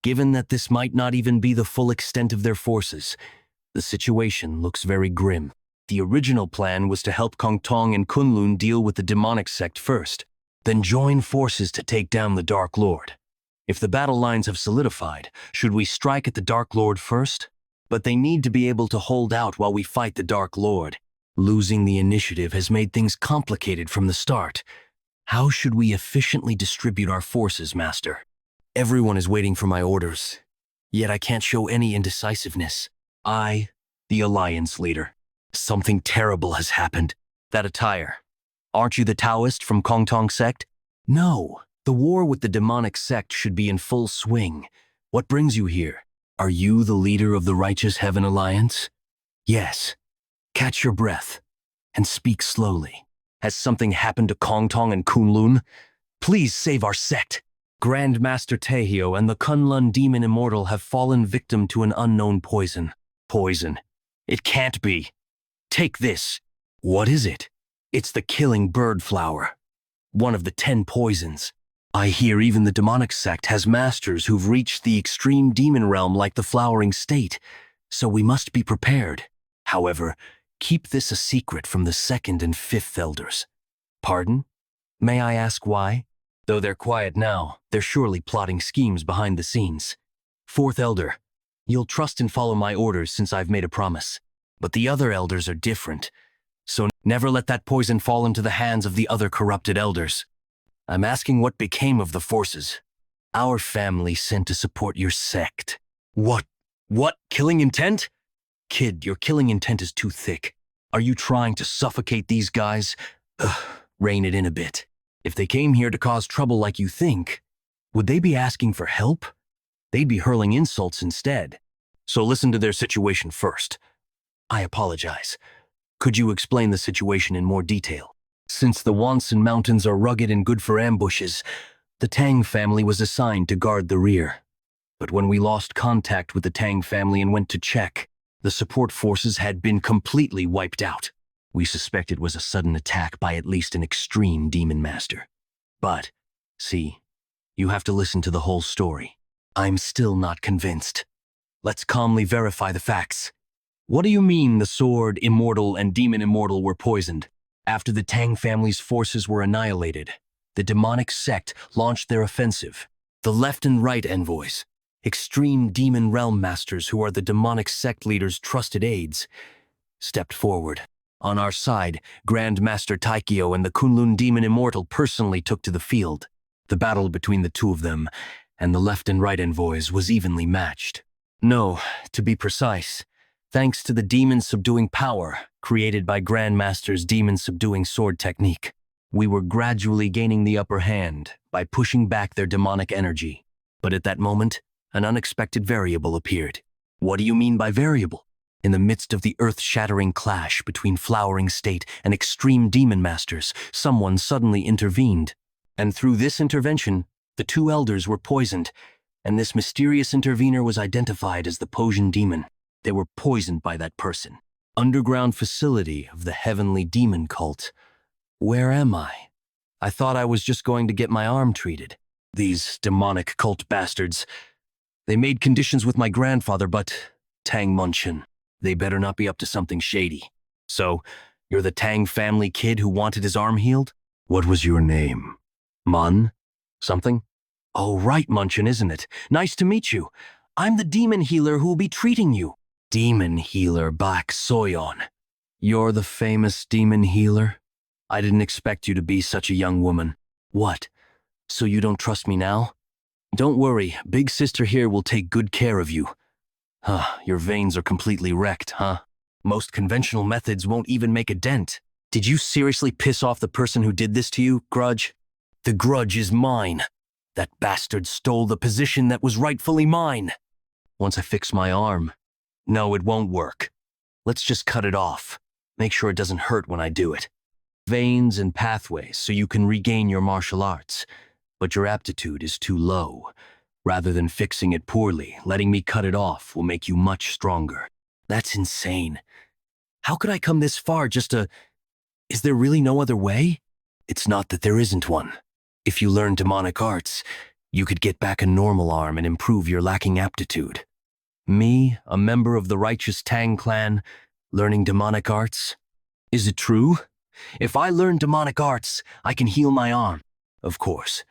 Given that this might not even be the full extent of their forces, the situation looks very grim. The original plan was to help Kong Tong and Kunlun deal with the demonic sect first, then join forces to take down the Dark Lord. If the battle lines have solidified, should we strike at the Dark Lord first? But they need to be able to hold out while we fight the Dark Lord. Losing the initiative has made things complicated from the start. How should we efficiently distribute our forces, Master? Everyone is waiting for my orders, yet I can't show any indecisiveness. I, the Alliance leader. Something terrible has happened. That attire. Aren't you the Taoist from Kong Tong sect? No, the war with the demonic sect should be in full swing. What brings you here? Are you the leader of the Righteous Heaven Alliance? Yes. Catch your breath and speak slowly. Has something happened to Kong Tong and Kunlun? Please save our sect. Grand Master Taehyo and the Kunlun Demon Immortal have fallen victim to an unknown poison. Poison. It can't be. Take this. What is it? It's the killing bird flower. One of the 10 poisons. I hear even the demonic sect has masters who've reached the extreme demon realm like the flowering state, so we must be prepared. However, keep this a secret from the 2nd and 5th elders. Pardon? May I ask why? Though they're quiet now, they're surely plotting schemes behind the scenes. 4th elder, you'll trust and follow my orders since I've made a promise. But the other elders are different, so never let that poison fall into the hands of the other corrupted elders. I'm asking what became of the forces. Our family sent to support your sect. What? Killing intent? Kid, your killing intent is too thick. Are you trying to suffocate these guys? Rein it in a bit. If they came here to cause trouble like you think, would they be asking for help? They'd be hurling insults instead. So listen to their situation first. I apologize. Could you explain the situation in more detail? Since the Wonsan Mountains are rugged and good for ambushes, the Tang family was assigned to guard the rear. But when we lost contact with the Tang family and went to check, the support forces had been completely wiped out. We suspect it was a sudden attack by at least an extreme demon master. But, see, you have to listen to the whole story. I'm still not convinced. Let's calmly verify the facts. What do you mean the Sword Immortal and Demon Immortal were poisoned? After the Tang family's forces were annihilated, the demonic sect launched their offensive. The left and right envoys, extreme demon realm masters who are the demonic sect leader's trusted aides, stepped forward. On our side, Grand Master Taikyo and the Kunlun Demon Immortal personally took to the field. The battle between the two of them and the left and right envoys was evenly matched. No, to be precise, thanks to the demon-subduing power created by Grandmaster's demon-subduing sword technique, we were gradually gaining the upper hand by pushing back their demonic energy. But at that moment, an unexpected variable appeared. What do you mean by variable? In the midst of the earth-shattering clash between Flowering State and extreme demon masters, someone suddenly intervened. And through this intervention, the two elders were poisoned, and this mysterious intervener was identified as the Posian demon. They were poisoned by that person. Underground facility of the heavenly demon cult. Where am I? I thought I was just going to get my arm treated. These demonic cult bastards. They made conditions with my grandfather, but Tang Yeon-Myeong, they better not be up to something shady. So, you're the Tang family kid who wanted his arm healed? What was your name? Mun? Something? Oh, right, Munchen, isn't it? Nice to meet you. I'm the demon healer who will be treating you. Demon healer Bak Soyeon. You're the famous demon healer? I didn't expect you to be such a young woman. What? So you don't trust me now? Don't worry, big sister here will take good care of you. Your veins are completely wrecked, huh? Most conventional methods won't even make a dent. Did you seriously piss off the person who did this to you, Grudge? The grudge is mine. That bastard stole the position that was rightfully mine. Once I fix my arm. No, it won't work. Let's just cut it off. Make sure it doesn't hurt when I do it. Veins and pathways so you can regain your martial arts. But your aptitude is too low. Rather than fixing it poorly, letting me cut it off will make you much stronger. That's insane. How could I come this far just to... Is there really no other way? It's not that there isn't one. If you learn demonic arts, you could get back a normal arm and improve your lacking aptitude. Me, a member of the righteous Tang clan, learning demonic arts? Is it true? If I learn demonic arts, I can heal my arm. Of course.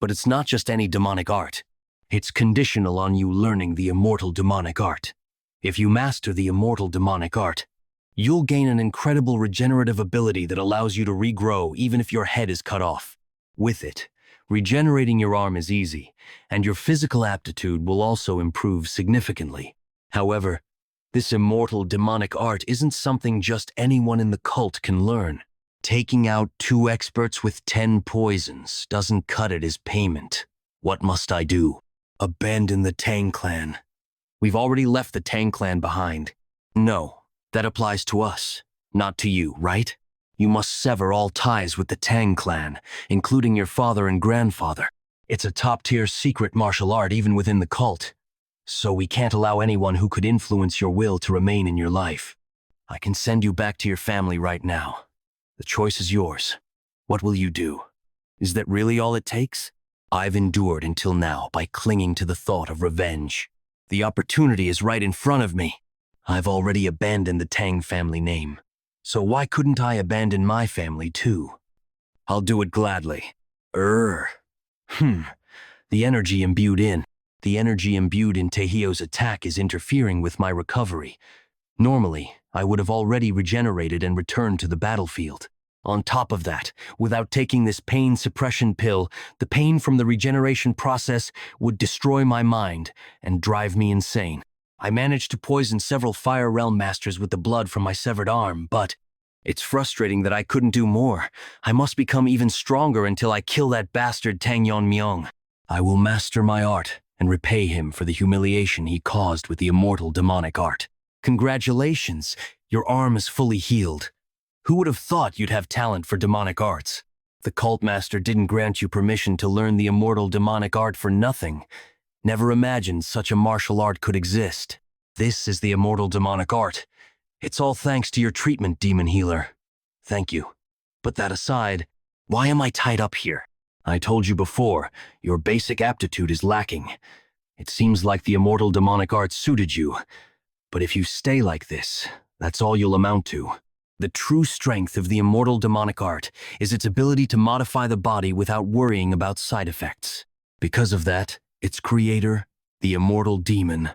But it's not just any demonic art. It's conditional on you learning the immortal demonic art. If you master the immortal demonic art, you'll gain an incredible regenerative ability that allows you to regrow even if your head is cut off. With it, regenerating your arm is easy, and your physical aptitude will also improve significantly. However, this immortal demonic art isn't something just anyone in the cult can learn. Taking out 2 experts with 10 poisons doesn't cut it as payment. What must I do? Abandon the Tang clan. We've already left the Tang clan behind. No, that applies to us, not to you, right? You must sever all ties with the Tang clan, including your father and grandfather. It's a top-tier secret martial art even within the cult. So we can't allow anyone who could influence your will to remain in your life. I can send you back to your family right now. The choice is yours. What will you do? Is that really all it takes? I've endured until now by clinging to the thought of revenge. The opportunity is right in front of me. I've already abandoned the Tang family name. So why couldn't I abandon my family too? I'll do it gladly. The energy imbued in Taehyou's attack is interfering with my recovery. Normally, I would have already regenerated and returned to the battlefield. On top of that, without taking this pain suppression pill, the pain from the regeneration process would destroy my mind and drive me insane. I managed to poison several Fire Realm Masters with the blood from my severed arm, but it's frustrating that I couldn't do more. I must become even stronger until I kill that bastard Tang Yeon-Myeong. I will master my art and repay him for the humiliation he caused with the immortal demonic art. Congratulations, your arm is fully healed. Who would have thought you'd have talent for demonic arts? The cult master didn't grant you permission to learn the immortal demonic art for nothing. Never imagined such a martial art could exist. This is the immortal demonic art. It's all thanks to your treatment, demon healer. Thank you. But that aside, why am I tied up here? I told you before, your basic aptitude is lacking. It seems like the immortal demonic art suited you. But if you stay like this, that's all you'll amount to. The true strength of the immortal demonic art is its ability to modify the body without worrying about side effects. Because of that, its creator, the immortal demon,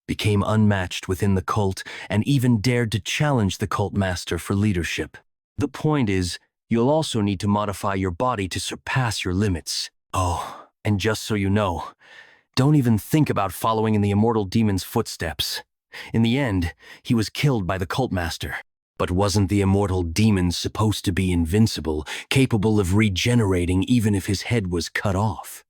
became unmatched within the cult and even dared to challenge the cult master for leadership. The point is, you'll also need to modify your body to surpass your limits. Oh, and just so you know, don't even think about following in the immortal demon's footsteps. In the end, he was killed by the cult master. But wasn't the immortal demon supposed to be invincible, capable of regenerating even if his head was cut off?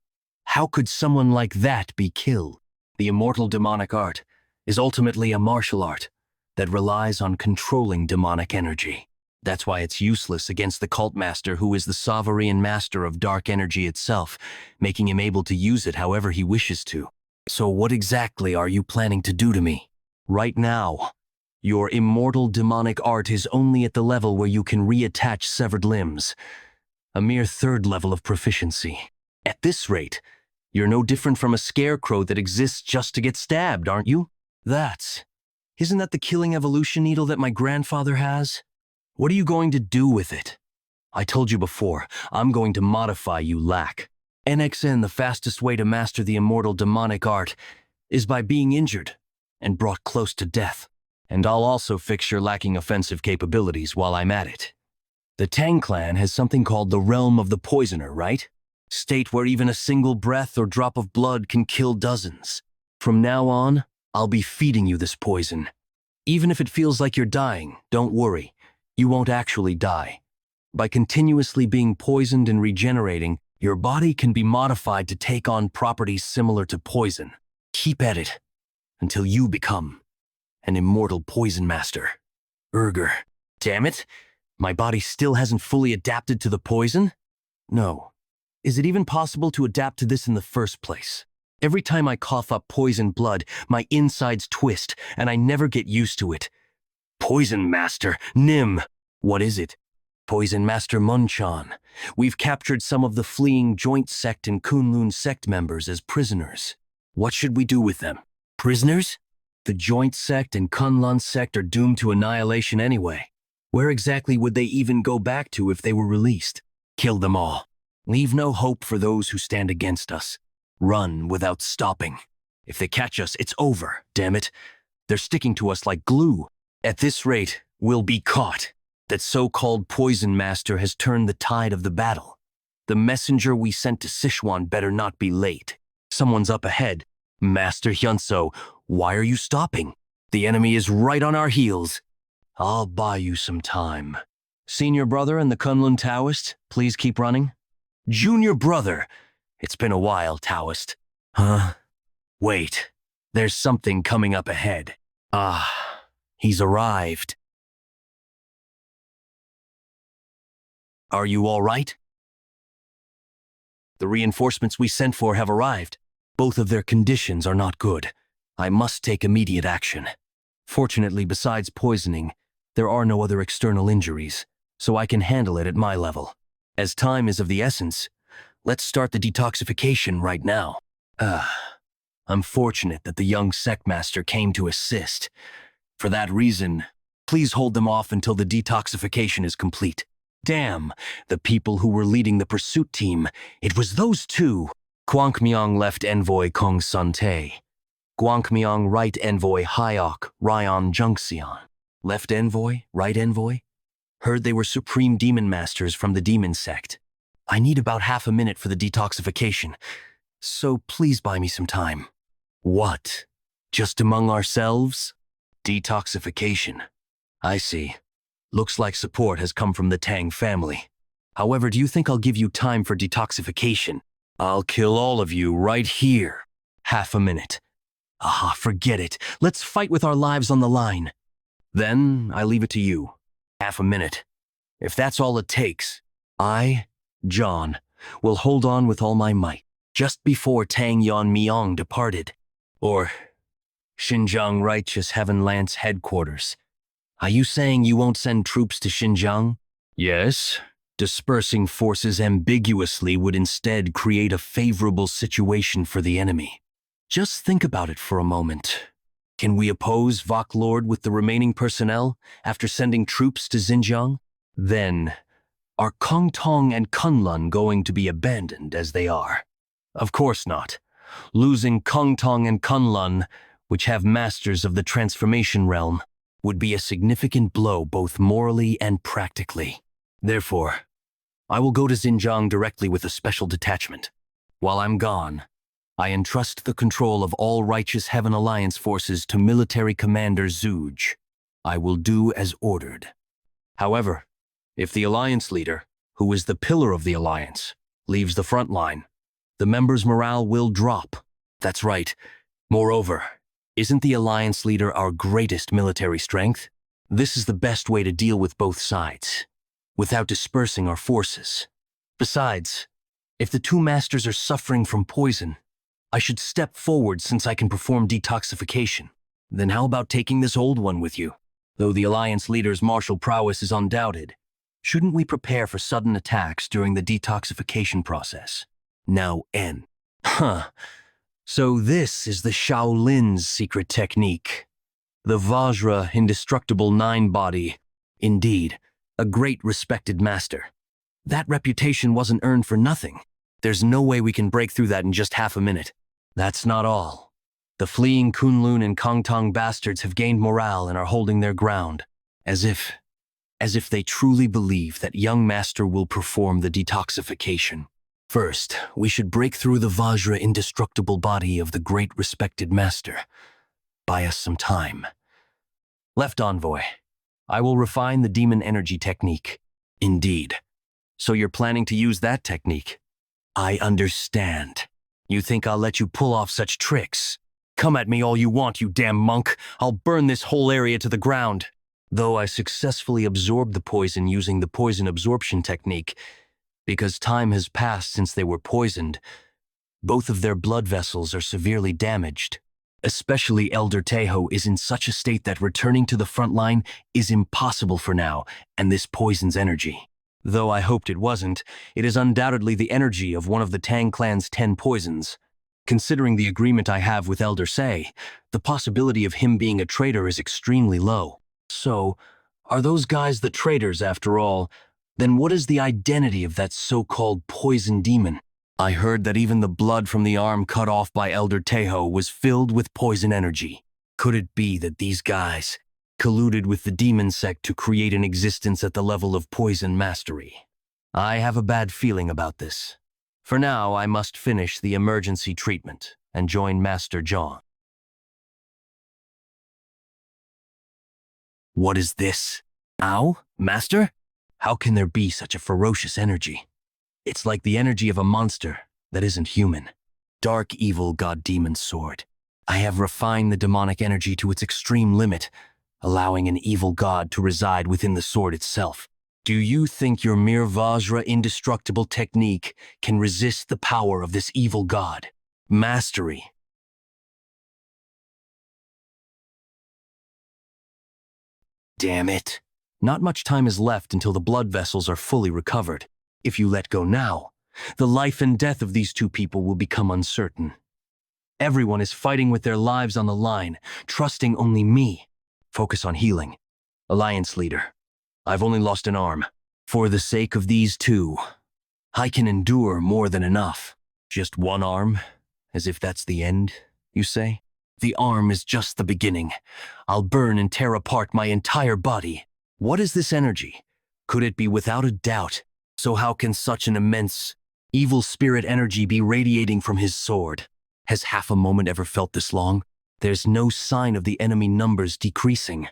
How could someone like that be killed? The immortal demonic art is ultimately a martial art that relies on controlling demonic energy. That's why it's useless against the cult master, who is the sovereign master of dark energy itself, making him able to use it however he wishes to. So what exactly are you planning to do to me? Right now, your immortal demonic art is only at the level where you can reattach severed limbs, a mere third level of proficiency. At this rate, you're no different from a scarecrow that exists just to get stabbed, aren't you? Isn't that the killing evolution needle that my grandfather has? What are you going to do with it? I told you before, I'm going to modify you, Lack. NXN, the fastest way to master the immortal demonic art is by being injured and brought close to death. And I'll also fix your lacking offensive capabilities while I'm at it. The Tang clan has something called the Realm of the Poisoner, right? State where even a single breath or drop of blood can kill dozens. From now on, I'll be feeding you this poison. Even if it feels like you're dying, don't worry. You won't actually die. By continuously being poisoned and regenerating, your body can be modified to take on properties similar to poison. Keep at it until you become an immortal poison master. Urger. Damn it, my body still hasn't fully adapted to the poison? No. Is it even possible to adapt to this in the first place? Every time I cough up poison blood, my insides twist, and I never get used to it. Poison Master, Nim. What is it? Poison Master Munchan. We've captured some of the fleeing Joint Sect and Kunlun Sect members as prisoners. What should we do with them? Prisoners? The Joint Sect and Kunlun Sect are doomed to annihilation anyway. Where exactly would they even go back to if they were released? Kill them all. Leave no hope for those who stand against us. Run without stopping. If they catch us, it's over, damn it. They're sticking to us like glue. At this rate, we'll be caught. That so-called Poison Master has turned the tide of the battle. The messenger we sent to Sichuan better not be late. Someone's up ahead. Master Hyunso, why are you stopping? The enemy is right on our heels. I'll buy you some time. Senior brother and the Kunlun Taoist, please keep running. Junior brother, it's been a while, Taoist. Huh? Wait, there's something coming up ahead. He's arrived. Are you all right? The reinforcements we sent for have arrived. Both of their conditions are not good. I must take immediate action. Fortunately, besides poisoning, there are no other external injuries, so I can handle it at my level. As time is of the essence, let's start the detoxification right now. I'm fortunate that the young Sectmaster came to assist. For that reason, please hold them off until the detoxification is complete. Damn, the people who were leading the pursuit team, it was those two. Gwankmyeong left envoy Kong Sun-tae. Gwankmyeong right envoy Hyok Ryan Jungseon. Left envoy, right envoy? Heard they were supreme demon masters from the demon sect. I need about half a minute for the detoxification, so please buy me some time. What? Just among ourselves? Detoxification. I see. Looks like support has come from the Tang family. However, do you think I'll give you time for detoxification? I'll kill all of you right here. Half a minute. Forget it. Let's fight with our lives on the line. Then I leave it to you. Half a minute. If that's all it takes, I, John, will hold on with all my might. Just before Tang Yeon-Myeong departed, or Xinjiang Righteous Heaven Lance headquarters. Are you saying you won't send troops to Xinjiang? Yes. Dispersing forces ambiguously would instead create a favorable situation for the enemy. Just think about it for a moment. Can we oppose Vok Lord with the remaining personnel after sending troops to Xinjiang? Then, are Kongtong and Kunlun going to be abandoned as they are? Of course not. Losing Kongtong and Kunlun, which have masters of the transformation realm, would be a significant blow both morally and practically. Therefore, I will go to Xinjiang directly with a special detachment. While I'm gone, I entrust the control of all Righteous Heaven Alliance forces to Military Commander Zuj. I will do as ordered. However, if the Alliance leader, who is the pillar of the Alliance, leaves the front line, the members' morale will drop. That's right. Moreover, isn't the Alliance leader our greatest military strength? This is the best way to deal with both sides, without dispersing our forces. Besides, if the two masters are suffering from poison, I should step forward since I can perform detoxification. Then how about taking this old one with you? Though the Alliance leader's martial prowess is undoubted, shouldn't we prepare for sudden attacks during the detoxification process? Now N. Huh. So this is the Shaolin's secret technique. The Vajra indestructible nine-body. Indeed, a great respected master. That reputation wasn't earned for nothing. There's no way we can break through that in just half a minute. That's not all. The fleeing Kunlun and Kongtong bastards have gained morale and are holding their ground, as if they truly believe that young master will perform the detoxification. First, we should break through the Vajra indestructible body of the great respected master. Buy us some time. Left envoy, I will refine the demon energy technique. Indeed. So you're planning to use that technique? I understand. You think I'll let you pull off such tricks? Come at me all you want, you damn monk. I'll burn this whole area to the ground. Though I successfully absorbed the poison using the poison absorption technique, because time has passed since they were poisoned, both of their blood vessels are severely damaged. Especially Elder Teho is in such a state that returning to the front line is impossible for now, and this poisons energy. Though I hoped it wasn't, it is undoubtedly the energy of one of the Tang clan's 10 poisons. Considering the agreement I have with Elder Se, the possibility of him being a traitor is extremely low. So, are those guys the traitors after all? Then what is the identity of that so-called poison demon? I heard that even the blood from the arm cut off by Elder Teho was filled with poison energy. Could it be that these guys colluded with the demon sect to create an existence at the level of poison mastery? I have a bad feeling about this. For now, I must finish the emergency treatment and join Master Zhang. What is this? Ow, Master? How can there be such a ferocious energy? It's like the energy of a monster that isn't human. Dark evil god demon sword. I have refined the demonic energy to its extreme limit, allowing an evil god to reside within the sword itself. Do you think your mere Vajra indestructible technique can resist the power of this evil god? Mastery. Damn it. Not much time is left until the blood vessels are fully recovered. If you let go now, the life and death of these two people will become uncertain. Everyone is fighting with their lives on the line, trusting only me. Focus on healing. Alliance leader, I've only lost an arm. For the sake of these two, I can endure more than enough. Just one arm? As if that's the end, you say? The arm is just the beginning. I'll burn and tear apart my entire body. What is this energy? Could it be without a doubt? So how can such an immense, evil spirit energy be radiating from his sword? Has half a moment ever felt this long? There's no sign of the enemy numbers decreasing.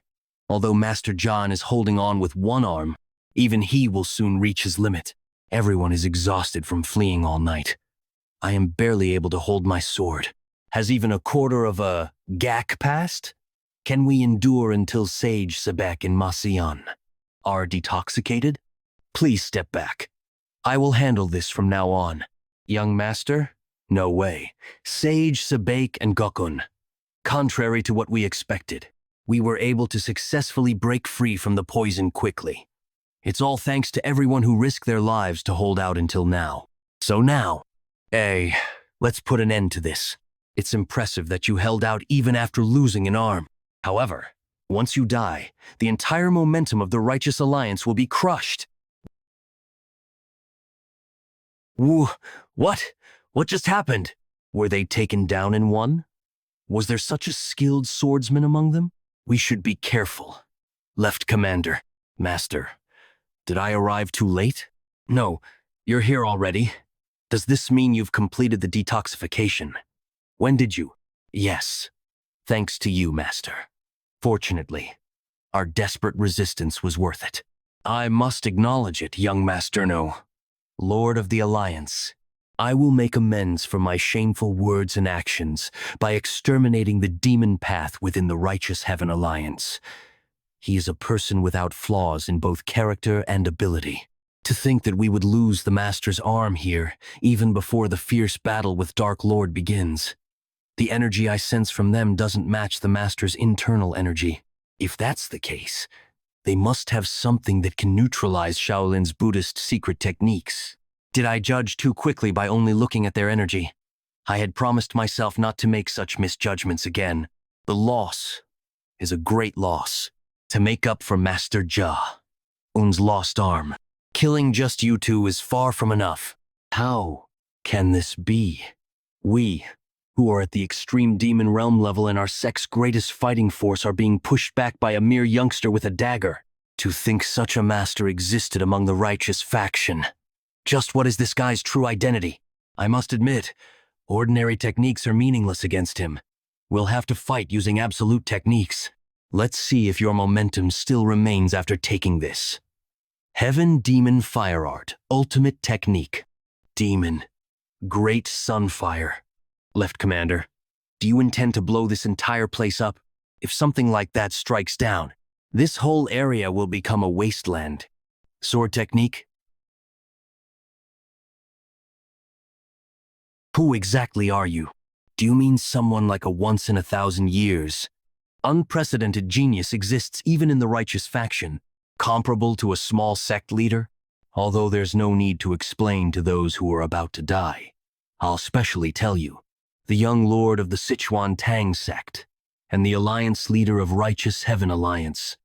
Although Master John is holding on with one arm, even he will soon reach his limit. Everyone is exhausted from fleeing all night. I am barely able to hold my sword. Has even a quarter of a gak passed? Can we endure until Sage Sebek and Masian are detoxicated? Please step back. I will handle this from now on. Young master? No way. Sage, Sebek, and Gokun. Contrary to what we expected, we were able to successfully break free from the poison quickly. It's all thanks to everyone who risked their lives to hold out until now. So now, let's put an end to this. It's impressive that you held out even after losing an arm. However, once you die, the entire momentum of the Righteous Alliance will be crushed. What? What just happened? Were they taken down in one? Was there such a skilled swordsman among them? We should be careful. Left Commander. Master. Did I arrive too late? No, you're here already. Does this mean you've completed the detoxification? When did you? Yes. Thanks to you, Master. Fortunately, our desperate resistance was worth it. I must acknowledge it, young Master No. Lord of the Alliance, I will make amends for my shameful words and actions by exterminating the demon path within the Righteous Heaven Alliance. He is a person without flaws in both character and ability. To think that we would lose the Master's arm here, even before the fierce battle with Dark Lord begins. The energy I sense from them doesn't match the Master's internal energy. If that's the case, they must have something that can neutralize Shaolin's Buddhist secret techniques. Did I judge too quickly by only looking at their energy? I had promised myself not to make such misjudgments again. The loss is a great loss. To make up for Master Un's lost arm, killing just you two is far from enough. How can this be? We, who are at the extreme demon realm level and our sect's greatest fighting force, are being pushed back by a mere youngster with a dagger. To think such a master existed among the righteous faction. Just what is this guy's true identity? I must admit, ordinary techniques are meaningless against him. We'll have to fight using absolute techniques. Let's see if your momentum still remains after taking this. Heaven Demon Fire Art, Ultimate Technique. Demon. Great Sunfire. Left Commander, do you intend to blow this entire place up? If something like that strikes down, this whole area will become a wasteland. Sword Technique? Who exactly are you? Do you mean someone like a once-in-a-thousand-years? Unprecedented genius exists even in the righteous faction, comparable to a small sect leader? Although there's no need to explain to those who are about to die. I'll specially tell you. The young lord of the Sichuan Tang sect, and the alliance leader of Righteous Heaven Alliance.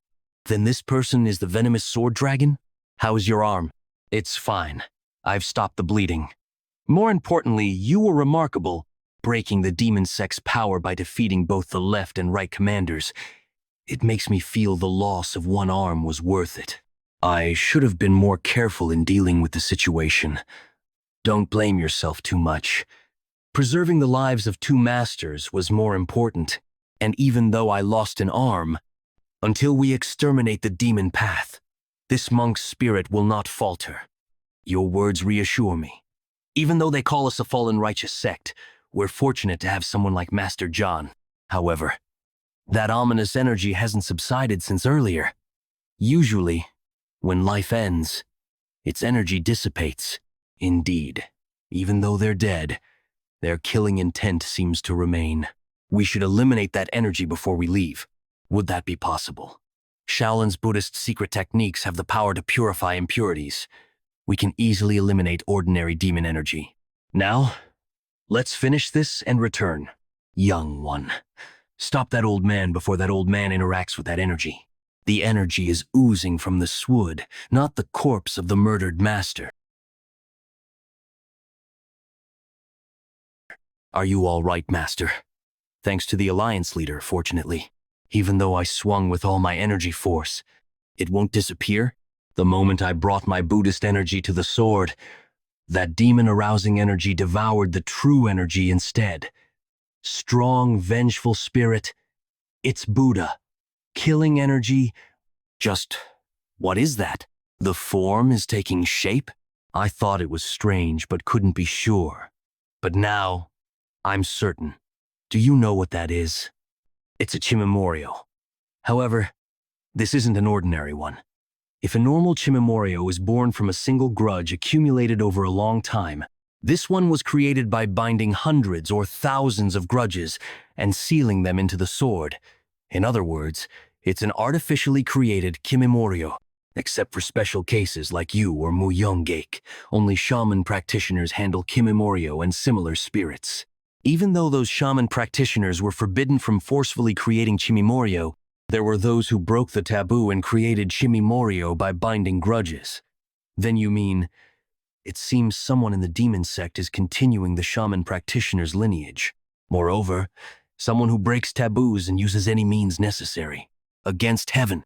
Then this person is the venomous sword dragon? How is your arm? It's fine. I've stopped the bleeding. More importantly, you were remarkable, breaking the demon sect's power by defeating both the left and right commanders. It makes me feel the loss of one arm was worth it. I should have been more careful in dealing with the situation. Don't blame yourself too much. Preserving the lives of two masters was more important, and even though I lost an arm, until we exterminate the demon path, this monk's spirit will not falter. Your words reassure me. Even though they call us a fallen righteous sect, we're fortunate to have someone like Master John. However, that ominous energy hasn't subsided since earlier. Usually, when life ends, its energy dissipates. Indeed, even though they're dead, their killing intent seems to remain. We should eliminate that energy before we leave. Would that be possible? Shaolin's Buddhist secret techniques have the power to purify impurities. We can easily eliminate ordinary demon energy. Now, let's finish this and return. Young one, stop that old man before that old man interacts with that energy. The energy is oozing from the swood, not the corpse of the murdered master. Are you all right, Master? Thanks to the Alliance leader, fortunately. Even though I swung with all my energy force, it won't disappear. The moment I brought my Buddhist energy to the sword, that demon-arousing energy devoured the true energy instead. Strong, vengeful spirit. It's Buddha. Killing energy. Just, what is that? The form is taking shape? I thought it was strange, but couldn't be sure. But now, I'm certain. Do you know what that is? It's a Chimimoryo. However, this isn't an ordinary one. If a normal Chimimoryo is born from a single grudge accumulated over a long time, this one was created by binding hundreds or thousands of grudges and sealing them into the sword. In other words, it's an artificially created Kimimoryo. Except for special cases like you or Muyongeik, only shaman practitioners handle Kimimoryo and similar spirits. Even though those shaman practitioners were forbidden from forcefully creating Chimimoryo, there were those who broke the taboo and created Chimimoryo by binding grudges. Then you mean, it seems someone in the demon sect is continuing the shaman practitioner's lineage. Moreover, someone who breaks taboos and uses any means necessary. Against heaven.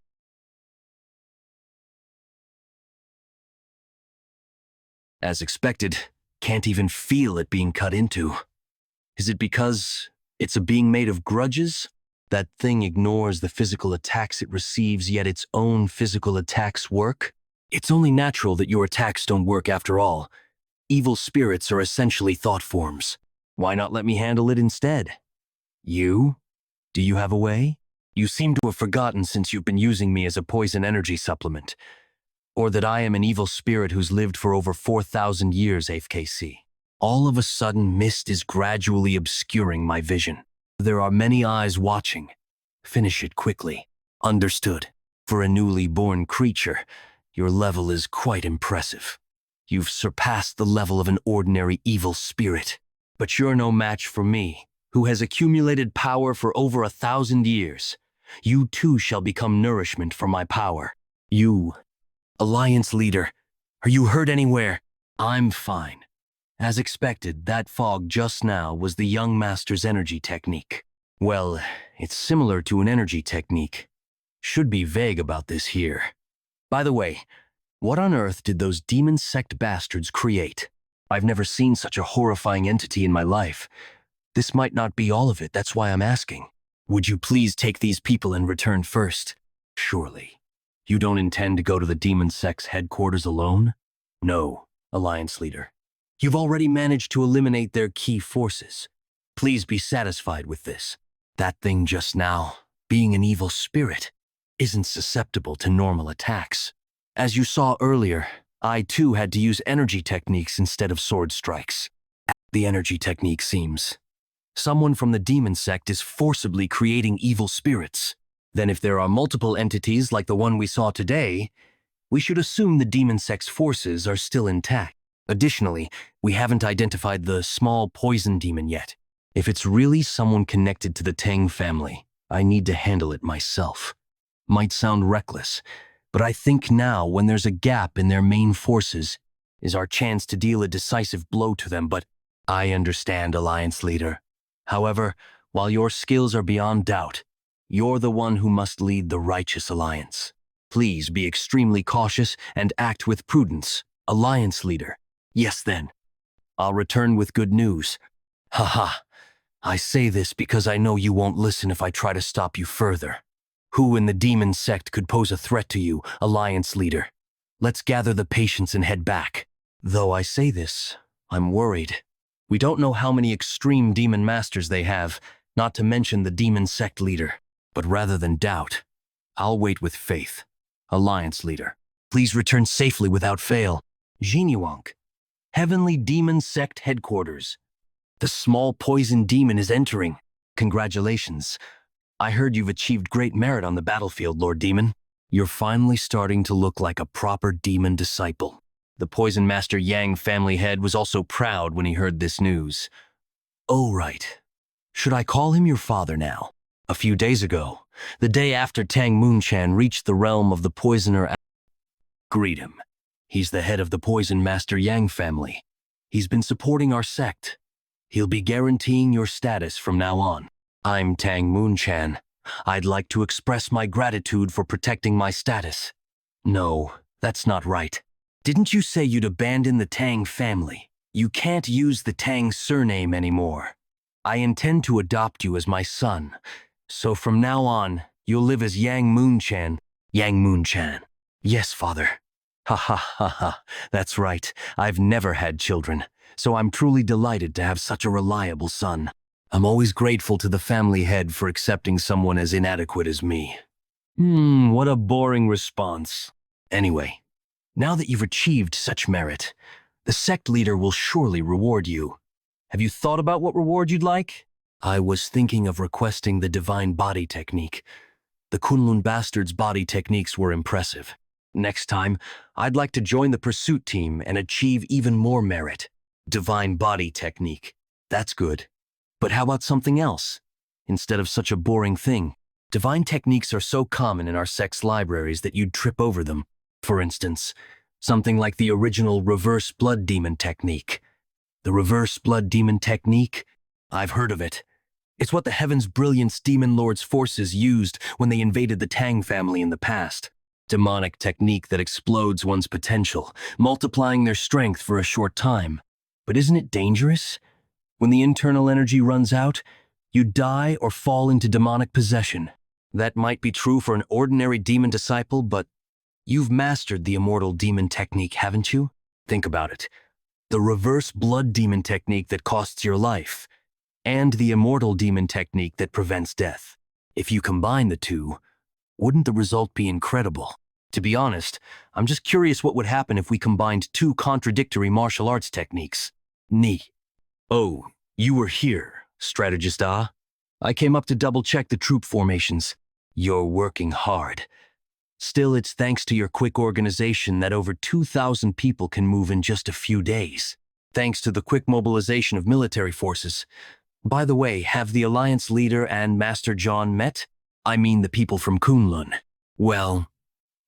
As expected, can't even feel it being cut into. Is it because it's a being made of grudges? That thing ignores the physical attacks it receives, yet its own physical attacks work? It's only natural that your attacks don't work after all. Evil spirits are essentially thought forms. Why not let me handle it instead? You? Do you have a way? You seem to have forgotten since you've been using me as a poison energy supplement. or that I am an evil spirit who's lived for over 4,000 years, AFKC. All of a sudden, mist is gradually obscuring my vision. There are many eyes watching. Finish it quickly. Understood. For a newly born creature, your level is quite impressive. You've surpassed the level of an ordinary evil spirit. But you're no match for me, who has accumulated power for over 1,000 years. You too shall become nourishment for my power. You, Alliance leader, are you hurt anywhere? I'm fine. As expected, that fog just now was the young master's energy technique. Well, it's similar to an energy technique. Should be vague about this here. By the way, what on earth did those demon sect bastards create? I've never seen such a horrifying entity in my life. This might not be all of it, that's why I'm asking. Would you please take these people and return first? Surely. You don't intend to go to the demon sect's headquarters alone? No, Alliance leader. You've already managed to eliminate their key forces. Please be satisfied with this. That thing just now, being an evil spirit, isn't susceptible to normal attacks. As you saw earlier, I too had to use energy techniques instead of sword strikes. The energy technique seems. Someone from the demon sect is forcibly creating evil spirits. Then if there are multiple entities like the one we saw today, we should assume the demon sect's forces are still intact. Additionally, we haven't identified the small poison demon yet. If it's really someone connected to the Tang family, I need to handle it myself. Might sound reckless, but I think now, when there's a gap in their main forces, is our chance to deal a decisive blow to them. But I understand, Alliance leader. However, while your skills are beyond doubt, you're the one who must lead the righteous alliance. Please be extremely cautious and act with prudence, Alliance leader. Yes then. I'll return with good news. Haha. I say this because I know you won't listen if I try to stop you further. Who in the demon sect could pose a threat to you, Alliance leader? Let's gather the patience and head back. Though I say this, I'm worried. We don't know how many extreme demon masters they have, not to mention the demon sect leader. But rather than doubt, I'll wait with faith. Alliance leader, please return safely without fail. Jinyuank, Heavenly Demon Sect Headquarters. The small poison demon is entering. Congratulations. I heard you've achieved great merit on the battlefield, Lord Demon. You're finally starting to look like a proper demon disciple. The Poison Master Yang family head was also proud when he heard this news. Oh, right. Should I call him your father now? A few days ago, the day after Tang Moonchan reached the realm of the poisoner, greet him. He's the head of the Poison Master Yang family. He's been supporting our sect. He'll be guaranteeing your status from now on. I'm Tang Moonchan. I'd like to express my gratitude for protecting my status. No, that's not right. Didn't you say you'd abandon the Tang family? You can't use the Tang surname anymore. I intend to adopt you as my son. So from now on, you'll live as Yang Moonchan. Yang Moonchan. Yes, father. Ha ha ha ha. That's right. I've never had children, so I'm truly delighted to have such a reliable son. I'm always grateful to the family head for accepting someone as inadequate as me. What a boring response. Anyway, now that you've achieved such merit, the sect leader will surely reward you. Have you thought about what reward you'd like? I was thinking of requesting the divine body technique. The Kunlun bastards' body techniques were impressive. Next time, I'd like to join the pursuit team and achieve even more merit. Divine body technique. That's good. But how about something else? Instead of such a boring thing, divine techniques are so common in our sect's libraries that you'd trip over them. For instance, something like the original reverse blood demon technique. The reverse blood demon technique? I've heard of it. It's what the Heaven's Brilliance Demon Lord's forces used when they invaded the Tang family in the past. Demonic technique that explodes one's potential, multiplying their strength for a short time. But isn't it dangerous? When the internal energy runs out, you die or fall into demonic possession. That might be true for an ordinary demon disciple, but you've mastered the immortal demon technique, haven't you? Think about it. The reverse blood demon technique that costs your life, and the immortal demon technique that prevents death. If you combine the two, wouldn't the result be incredible? To be honest, I'm just curious what would happen if we combined two contradictory martial arts techniques. Ni. Oh, you were here, strategist Ah. I came up to double-check the troop formations. You're working hard. Still, it's thanks to your quick organization that over 2,000 people can move in just a few days. Thanks to the quick mobilization of military forces. By the way, have the Alliance leader and Master John met? I mean the people from Kunlun. Well,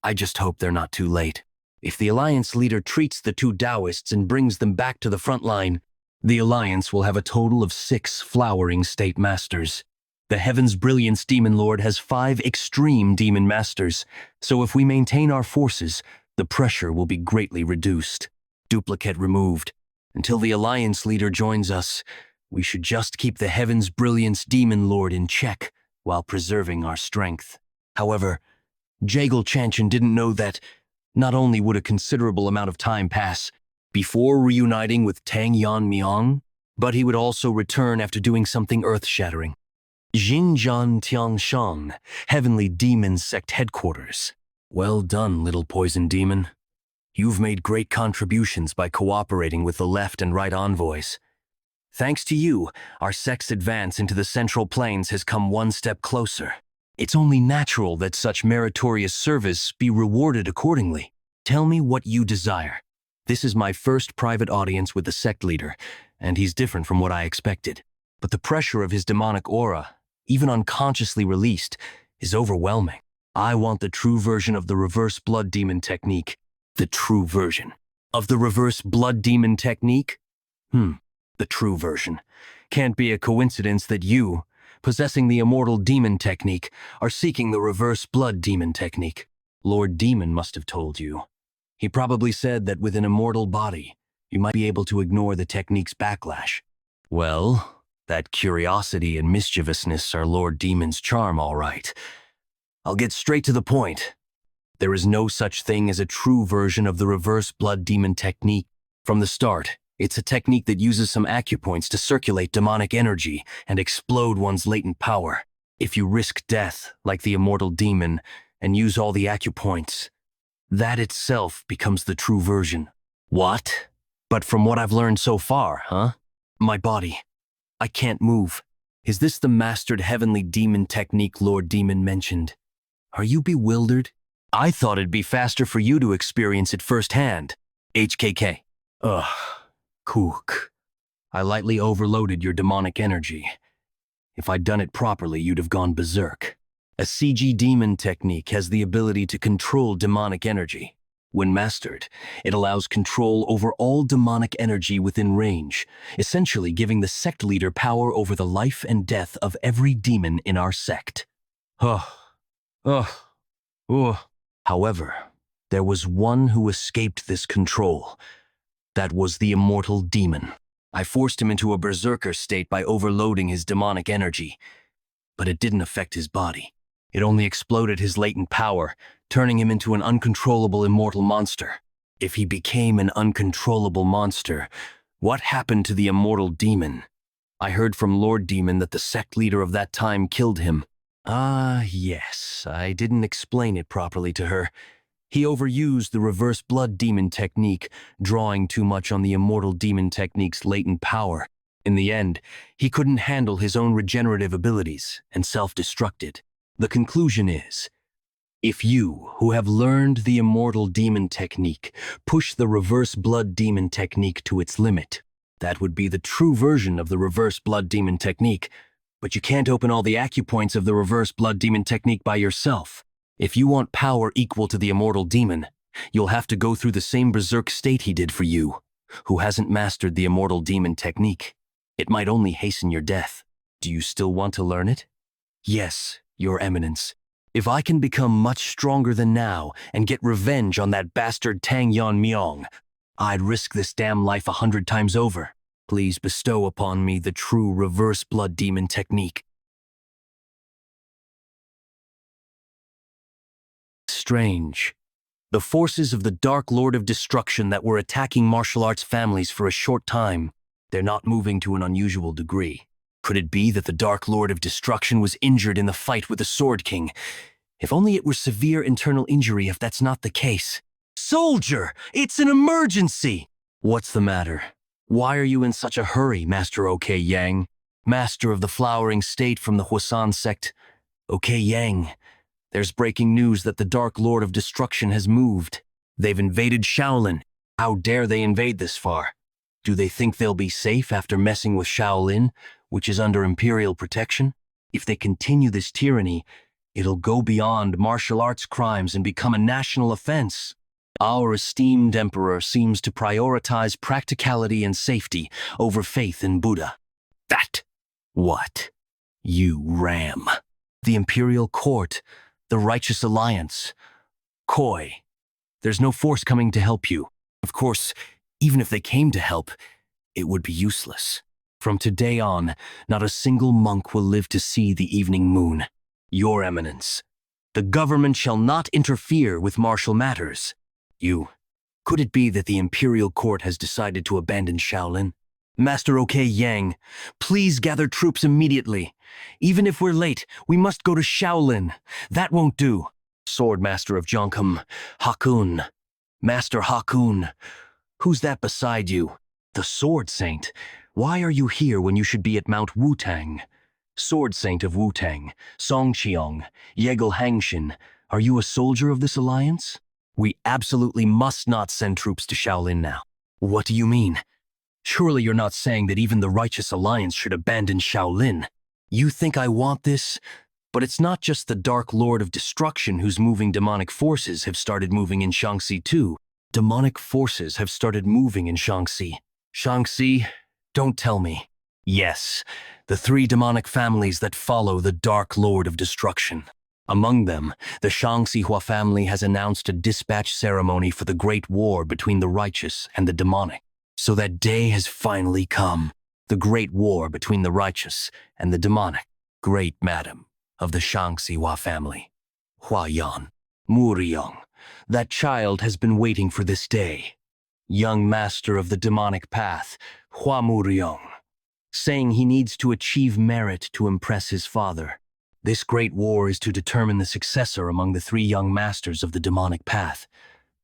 I just hope they're not too late. If the Alliance leader treats the two Taoists and brings them back to the front line, the Alliance will have a total of 6 flowering state masters. The Heaven's Brilliance Demon Lord has 5 extreme demon masters, so if we maintain our forces, the pressure will be greatly reduced. Duplicate removed. Until the Alliance leader joins us, we should just keep the Heaven's Brilliance Demon Lord in check while preserving our strength. However, Jagal Chanchan didn't know that not only would a considerable amount of time pass before reuniting with Tang Yeon-Myeong, but he would also return after doing something earth-shattering. Xinjiang Tiangshan, Heavenly Demon Sect Headquarters. Well done, little poison demon. You've made great contributions by cooperating with the left and right envoys. Thanks to you, our sect's advance into the Central Plains has come one step closer. It's only natural that such meritorious service be rewarded accordingly. Tell me what you desire. This is my first private audience with the sect leader, and he's different from what I expected. But the pressure of his demonic aura, even unconsciously released, is overwhelming. I want the true version of the reverse blood demon technique. The true version of the reverse blood demon technique? The true version. Can't be a coincidence that you, possessing the immortal demon technique, are seeking the reverse blood demon technique. Lord Demon must have told you. He probably said that with an immortal body, you might be able to ignore the technique's backlash. Well, that curiosity and mischievousness are Lord Demon's charm, all right. I'll get straight to the point. There is no such thing as a true version of the reverse blood demon technique. From the start, it's a technique that uses some acupoints to circulate demonic energy and explode one's latent power. If you risk death, like the immortal demon, and use all the acupoints, that itself becomes the true version. What? But from what I've learned so far, huh? My body. I can't move. Is this the mastered heavenly demon technique Lord Demon mentioned? Are you bewildered? I thought it'd be faster for you to experience it firsthand. HKK. Ugh. Kook. I lightly overloaded your demonic energy. If I'd done it properly, you'd have gone berserk. A CG demon technique has the ability to control demonic energy. When mastered, it allows control over all demonic energy within range, essentially giving the sect leader power over the life and death of every demon in our sect. However, there was one who escaped this control. That was the immortal demon. I forced him into a berserker state by overloading his demonic energy, but it didn't affect his body. It only exploded his latent power, turning him into an uncontrollable immortal monster. If he became an uncontrollable monster, what happened to the immortal demon? I heard from Lord Demon that the sect leader of that time killed him. Ah, yes, I didn't explain it properly to her. He overused the reverse blood demon technique, drawing too much on the immortal demon technique's latent power. In the end, he couldn't handle his own regenerative abilities and self-destructed. The conclusion is, if you, who have learned the immortal demon technique, push the reverse blood demon technique to its limit, that would be the true version of the reverse blood demon technique, but you can't open all the acupoints of the reverse blood demon technique by yourself. If you want power equal to the immortal demon, you'll have to go through the same berserk state he did for you, who hasn't mastered the immortal demon technique. It might only hasten your death. Do you still want to learn it? Yes, Your Eminence. If I can become much stronger than now and get revenge on that bastard Tang Yeon-Myeong, I'd risk this damn life 100 times over. Please bestow upon me the true reverse blood demon technique. Strange. The forces of the Dark Lord of Destruction that were attacking martial arts families for a short time, they're not moving to an unusual degree. Could it be that the Dark Lord of Destruction was injured in the fight with the Sword King? If only it were severe internal injury if that's not the case. Soldier, it's an emergency! What's the matter? Why are you in such a hurry, Master OK Yang? Master of the Flowering State from the Hwasan sect. OK Yang, there's breaking news that the Dark Lord of Destruction has moved. They've invaded Shaolin. How dare they invade this far? Do they think they'll be safe after messing with Shaolin, which is under imperial protection? If they continue this tyranny, it'll go beyond martial arts crimes and become a national offense. Our esteemed emperor seems to prioritize practicality and safety over faith in Buddha. That? What? You ram. The imperial court, the righteous alliance. Coy. There's no force coming to help you. Of course, even if they came to help, it would be useless. From today on, not a single monk will live to see the evening moon. Your Eminence, the government shall not interfere with martial matters. Could it be that the imperial court has decided to abandon Shaolin? Master OK Yang, please gather troops immediately. Even if we're late, we must go to Shaolin. That won't do. Swordmaster of Jonkum, Hakun. Master Hakun, who's that beside you? The Sword Saint. Why are you here when you should be at Mount Wutang? Sword Saint of Wutang, Songqiong, Yegel Hangshin, are you a soldier of this alliance? We absolutely must not send troops to Shaolin now. What do you mean? Surely you're not saying that even the Righteous Alliance should abandon Shaolin. You think I want this? But it's not just the Dark Lord of Destruction whose moving demonic forces have started moving in Shaanxi too. Demonic forces have started moving in Shaanxi. Shaanxi? Don't tell me. Yes, the three demonic families that follow the Dark Lord of Destruction. Among them, the Shaanxihua family has announced a dispatch ceremony for the Great War between the righteous and the demonic. So that day has finally come. The Great War between the righteous and the demonic. Great Madam of the Shaanxihua family. Hua Yan, Muriyong, that child has been waiting for this day. Young master of the demonic path, Hua Muriyong, saying he needs to achieve merit to impress his father. This great war is to determine the successor among the three young masters of the demonic path.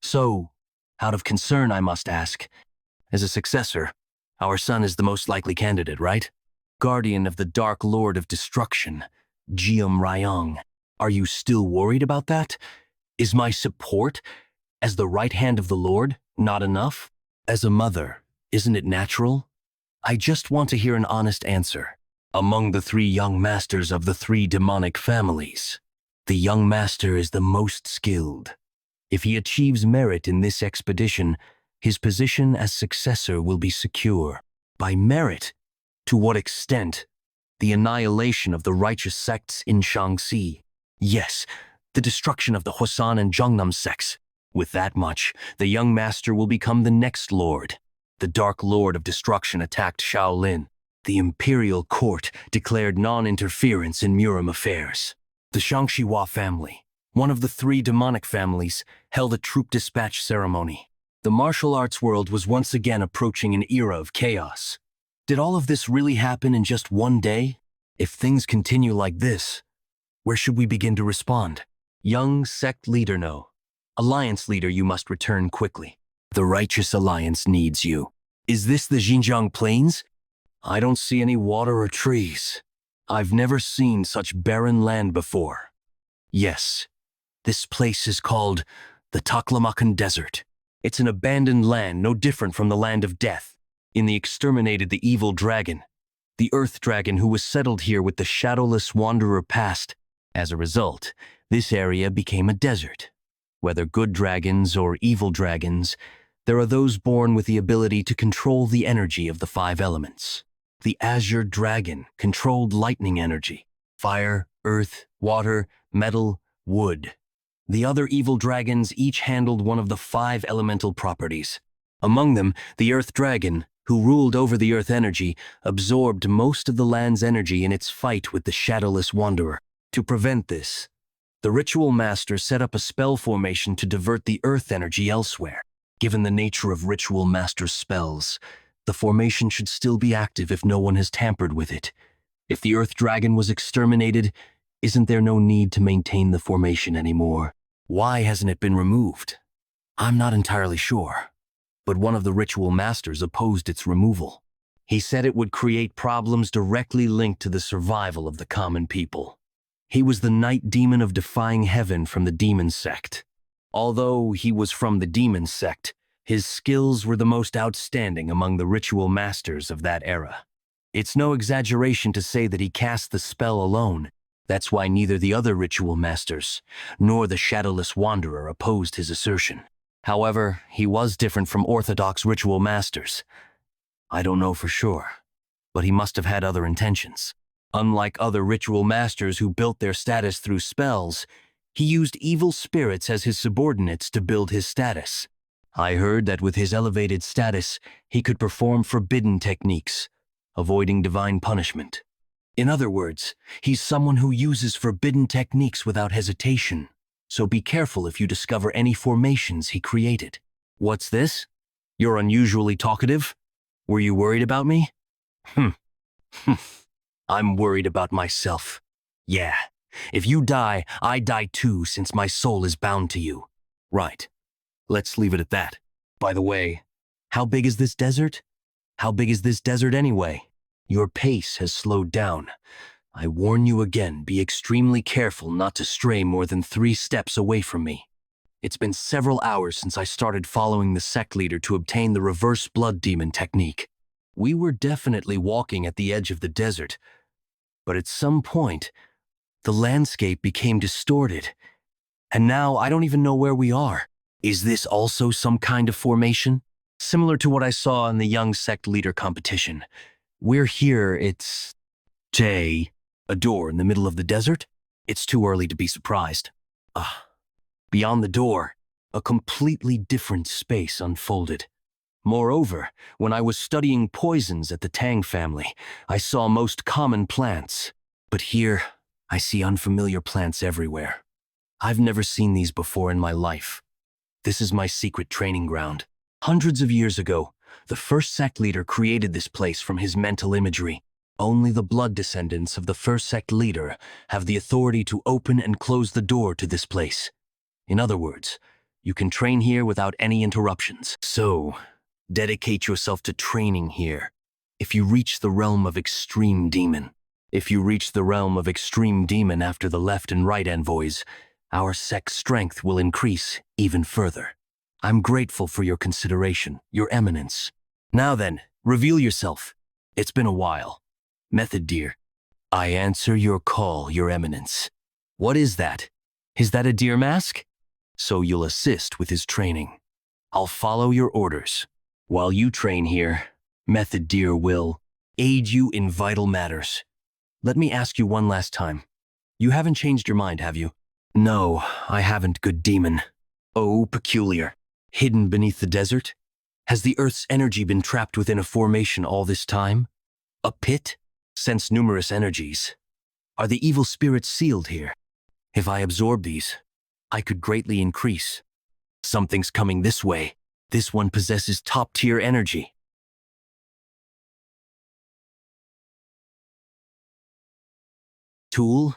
So, out of concern, I must ask, as a successor, our son is the most likely candidate, right? Guardian of the Dark Lord of Destruction, Ryong. Are you still worried about that? Is my support, as the right hand of the Lord, not enough? As a mother, isn't it natural? I just want to hear an honest answer. Among the three young masters of the three demonic families, the young master is the most skilled. If he achieves merit in this expedition, his position as successor will be secure. By merit? To what extent? The annihilation of the righteous sects in Shaanxi. Yes, the destruction of the Hwasan and Zhongnam sects. With that much, the young master will become the next lord. The Dark Lord of Destruction attacked Shaolin. The imperial court declared non-interference in Murim affairs. The Shaanxihua family, one of the three demonic families, held a troop dispatch ceremony. The martial arts world was once again approaching an era of chaos. Did all of this really happen in just one day? If things continue like this, where should we begin to respond? Young sect leader no. Alliance leader, you must return quickly. The Righteous Alliance needs you. Is this the Xinjiang Plains? I don't see any water or trees. I've never seen such barren land before. Yes, this place is called the Taklamakan Desert. It's an abandoned land no different from the land of death. In the exterminated the evil dragon, the earth dragon who was settled here with the shadowless wanderer past. As a result, this area became a desert. Whether good dragons or evil dragons, there are those born with the ability to control the energy of the five elements. The Azure Dragon controlled lightning energy, fire, earth, water, metal, wood. The other evil dragons each handled one of the five elemental properties. Among them, the Earth Dragon, who ruled over the earth energy, absorbed most of the land's energy in its fight with the shadowless wanderer. To prevent this, the ritual master set up a spell formation to divert the earth energy elsewhere. Given the nature of ritual master's spells, the formation should still be active if no one has tampered with it. If the Earth Dragon was exterminated, Isn't there no need to maintain the formation anymore? Why hasn't it been removed? I'm not entirely sure, but one of the ritual masters opposed its removal. He said it would create problems directly linked to the survival of the common people. He was the night demon of defying heaven from the demon sect. Although he was from the demon sect, his skills were the most outstanding among the ritual masters of that era. It's no exaggeration to say that he cast the spell alone. That's why neither the other ritual masters nor the shadowless wanderer opposed his assertion. However, he was different from orthodox ritual masters. I don't know for sure, but he must have had other intentions. Unlike other ritual masters who built their status through spells, he used evil spirits as his subordinates to build his status. I heard that with his elevated status, he could perform forbidden techniques, avoiding divine punishment. In other words, he's someone who uses forbidden techniques without hesitation, so be careful if you discover any formations he created. What's this? You're unusually talkative? Were you worried about me? I'm worried about myself. Yeah, if you die, I die too since my soul is bound to you. Right. Let's leave it at that. By the way, how big is this desert? How big is this desert anyway? Your pace has slowed down. I warn you again, be extremely careful not to stray more than 3 steps away from me. It's been several hours since I started following the sect leader to obtain the reverse blood demon technique. We were definitely walking at the edge of the desert, but at some point, the landscape became distorted, and now I don't even know where we are. Is this also some kind of formation? Similar to what I saw in the young sect leader competition. We're here, it's... Jay, a door in the middle of the desert? It's too early to be surprised. Beyond the door, a completely different space unfolded. Moreover, when I was studying poisons at the Tang family, I saw most common plants. But here, I see unfamiliar plants everywhere. I've never seen these before in my life. This is my secret training ground. Hundreds of years ago, the first sect leader created this place from his mental imagery. Only the blood descendants of the first sect leader have the authority to open and close the door to this place. In other words, you can train here without any interruptions. So, dedicate yourself to training here. If you reach the realm of extreme demon after the left and right envoys, our sect's strength will increase even further. I'm grateful for your consideration, Your Eminence. Now then, reveal yourself. It's been a while. Method, dear. I answer your call, Your Eminence. What is that? Is that a deer mask? So you'll assist with his training. I'll follow your orders. While you train here, Method, dear, will aid you in vital matters. Let me ask you one last time. You haven't changed your mind, have you? No, I haven't, good demon. Oh, peculiar. Hidden beneath the desert? Has the Earth's energy been trapped within a formation all this time? A pit? Sense numerous energies. Are the evil spirits sealed here? If I absorb these, I could greatly increase. Something's coming this way. This one possesses top-tier energy. Tool?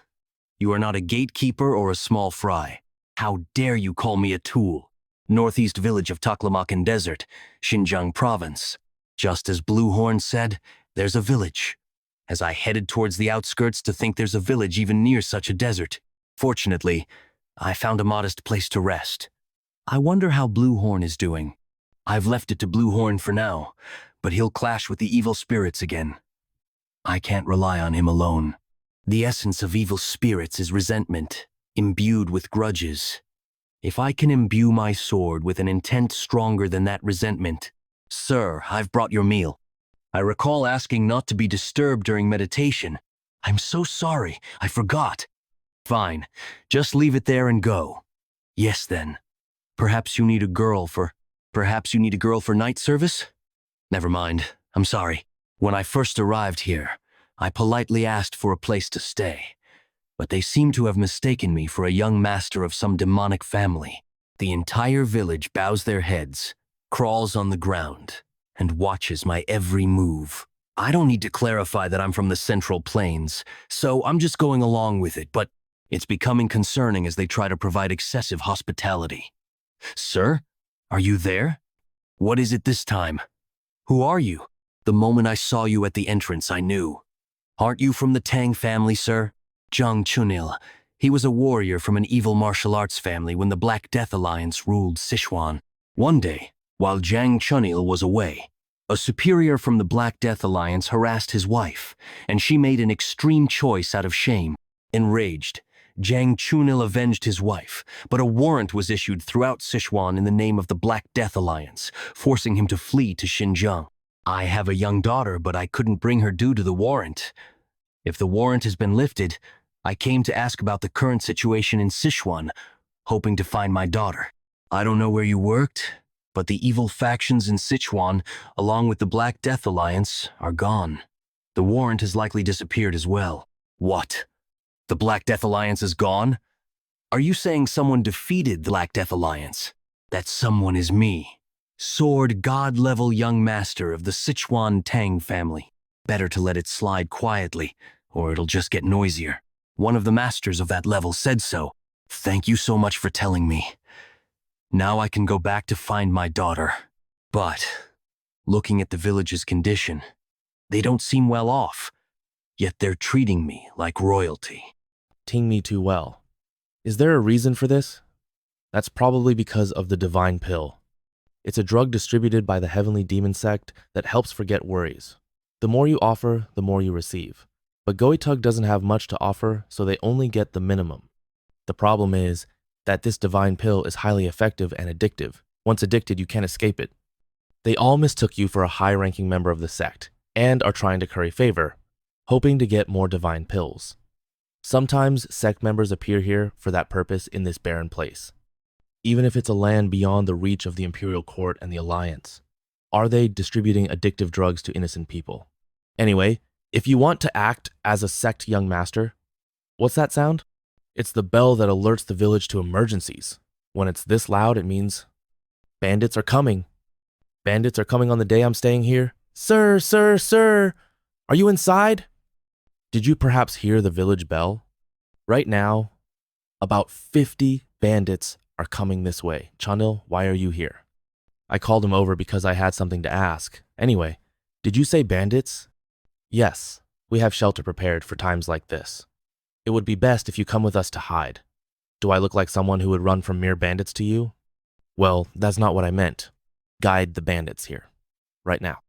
You are not a gatekeeper or a small fry. How dare you call me a tool? Northeast village of Taklamakan Desert, Xinjiang Province. Just as Bluehorn said, there's a village. As I headed towards the outskirts to think there's a village even near such a desert. Fortunately, I found a modest place to rest. I wonder how Bluehorn is doing. I've left it to Bluehorn for now, but he'll clash with the evil spirits again. I can't rely on him alone. The essence of evil spirits is resentment, imbued with grudges. If I can imbue my sword with an intent stronger than that resentment, sir, I've brought your meal. I recall asking not to be disturbed during meditation. I'm so sorry, I forgot. Fine, just leave it there and go. Yes then. Perhaps you need a girl for night service? Never mind, I'm sorry. When I first arrived here, I politely asked for a place to stay, but they seem to have mistaken me for a young master of some demonic family. The entire village bows their heads, crawls on the ground, and watches my every move. I don't need to clarify that I'm from the Central Plains, so I'm just going along with it, but it's becoming concerning as they try to provide excessive hospitality. Sir, are you there? What is it this time? Who are you? The moment I saw you at the entrance, I knew. Aren't you from the Tang family, sir? Zhang Chunil. He was a warrior from an evil martial arts family when the Black Death Alliance ruled Sichuan. One day, while Zhang Chunil was away, a superior from the Black Death Alliance harassed his wife, and she made an extreme choice out of shame. Enraged, Zhang Chunil avenged his wife, but a warrant was issued throughout Sichuan in the name of the Black Death Alliance, forcing him to flee to Xinjiang. I have a young daughter, but I couldn't bring her due to the warrant. If the warrant has been lifted, I came to ask about the current situation in Sichuan, hoping to find my daughter. I don't know where you worked, but the evil factions in Sichuan, along with the Black Death Alliance, are gone. The warrant has likely disappeared as well. What? The Black Death Alliance is gone? Are you saying someone defeated the Black Death Alliance? That someone is me. Sword God-level young master of the Sichuan Tang Family. Better to let it slide quietly, or it'll just get noisier. One of the masters of that level said so. Thank you so much for telling me. Now I can go back to find my daughter. But, looking at the village's condition, they don't seem well off, yet they're treating me like royalty. Ting me too well. Is there a reason for this? That's probably because of the divine pill. It's a drug distributed by the heavenly demon sect that helps forget worries. The more you offer, the more you receive. But Goitug doesn't have much to offer, so they only get the minimum. The problem is that this divine pill is highly effective and addictive. Once addicted, you can't escape it. They all mistook you for a high-ranking member of the sect, and are trying to curry favor, hoping to get more divine pills. Sometimes sect members appear here for that purpose in this barren place, even if it's a land beyond the reach of the Imperial Court and the Alliance. Are they distributing addictive drugs to innocent people? Anyway, if you want to act as a sect young master, what's that sound? It's the bell that alerts the village to emergencies. When it's this loud, it means bandits are coming. Bandits are coming on the day I'm staying here. Sir, sir, sir, are you inside? Did you perhaps hear the village bell? Right now, about 50 bandits are coming this way. Chunil, why are you here? I called him over because I had something to ask. Anyway, did you say bandits? Yes, we have shelter prepared for times like this. It would be best if you come with us to hide. Do I look like someone who would run from mere bandits to you? Well, that's not what I meant. Guide the bandits here, right now.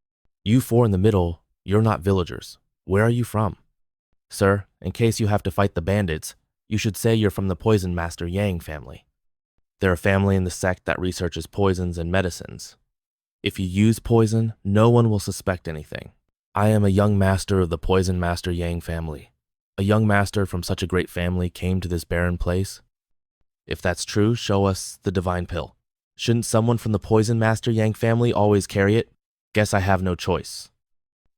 You four in the middle, you're not villagers. Where are you from? Sir, in case you have to fight the bandits, you should say you're from the Poison Master Yang family. They're a family in the sect that researches poisons and medicines. If you use poison, no one will suspect anything. I am a young master of the Poison Master Yang family. A young master from such a great family came to this barren place. If that's true, show us the divine pill. Shouldn't someone from the Poison Master Yang family always carry it? Guess I have no choice.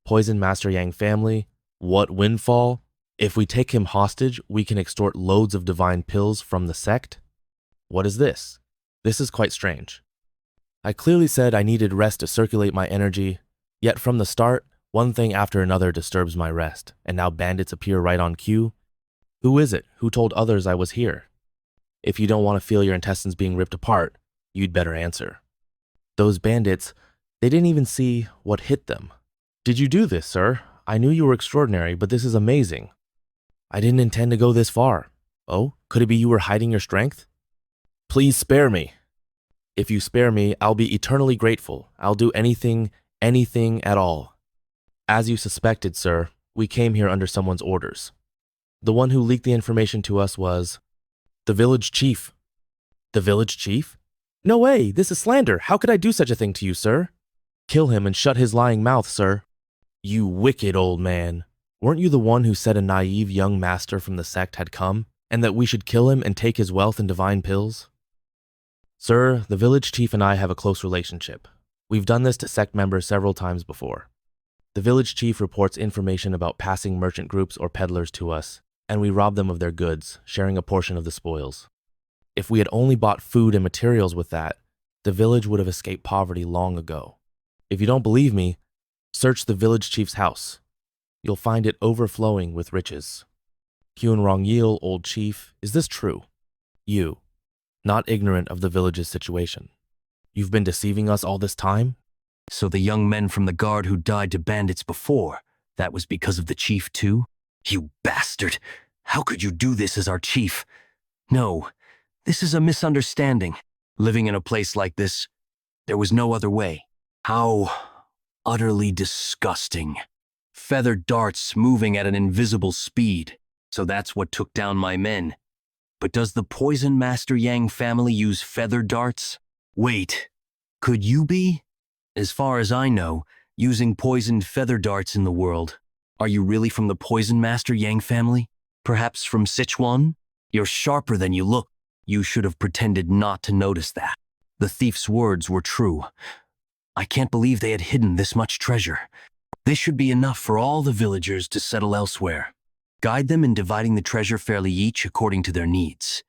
Poison Master Yang family, what windfall? If we take him hostage, we can extort loads of divine pills from the sect? What is this? This is quite strange. I clearly said I needed rest to circulate my energy, yet from the start, one thing after another disturbs my rest, and now bandits appear right on cue. Who is it? Who told others I was here? If you don't want to feel your intestines being ripped apart, you'd better answer. Those bandits, they didn't even see what hit them. Did you do this, sir? I knew you were extraordinary, but this is amazing. I didn't intend to go this far. Oh, could it be you were hiding your strength? Please spare me. If you spare me, I'll be eternally grateful. I'll do anything at all. As you suspected, sir, we came here under someone's orders. The one who leaked the information to us was the village chief. The village chief? No way, this is slander. How could I do such a thing to you, sir? Kill him and shut his lying mouth, sir. You wicked old man. Weren't you the one who said a naive young master from the sect had come, and that we should kill him and take his wealth and divine pills? Sir, the village chief and I have a close relationship. We've done this to sect members several times before. The village chief reports information about passing merchant groups or peddlers to us, and we rob them of their goods, sharing a portion of the spoils. If we had only bought food and materials with that, the village would have escaped poverty long ago. If you don't believe me, Search the village chief's house. You'll find it overflowing with riches. Kyun-Rong-Yil, old chief, is this true? You, not ignorant of the village's situation. You've been deceiving us all this time? So the young men from the guard who died to bandits before, that was because of the chief too? You bastard! How could you do this as our chief? No, this is a misunderstanding. Living in a place like this, there was no other way. How utterly disgusting. Feather darts moving at an invisible speed. So that's what took down my men. But does the Poison Master Yang family use feather darts? Wait, could you be? As far as I know, using poisoned feather darts in the world. Are you really from the Poison Master Yang family? Perhaps from Sichuan? You're sharper than you look. You should have pretended not to notice that. The thief's words were true. I can't believe they had hidden this much treasure. This should be enough for all the villagers to settle elsewhere. Guide them in dividing the treasure fairly each according to their needs.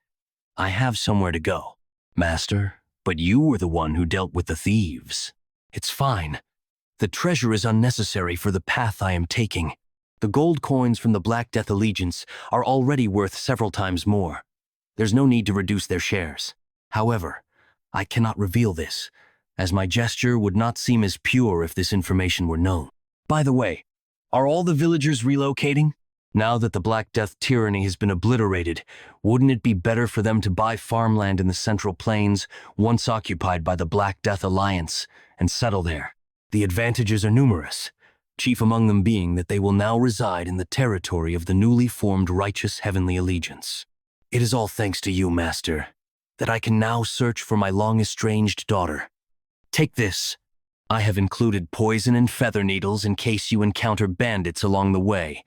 I have somewhere to go, Master, but you were the one who dealt with the thieves. It's fine. The treasure is unnecessary for the path I am taking. The gold coins from the Black Death Allegiance are already worth several times more. There's no need to reduce their shares. However, I cannot reveal this, as my gesture would not seem as pure if this information were known. By the way, are all the villagers relocating? Now that the Black Death tyranny has been obliterated, wouldn't it be better for them to buy farmland in the Central Plains, once occupied by the Black Death Alliance, and settle there? The advantages are numerous, chief among them being that they will now reside in the territory of the newly formed Righteous Heavenly Allegiance. It is all thanks to you, Master, that I can now search for my long-estranged daughter. Take this. I have included poison and feather needles in case you encounter bandits along the way.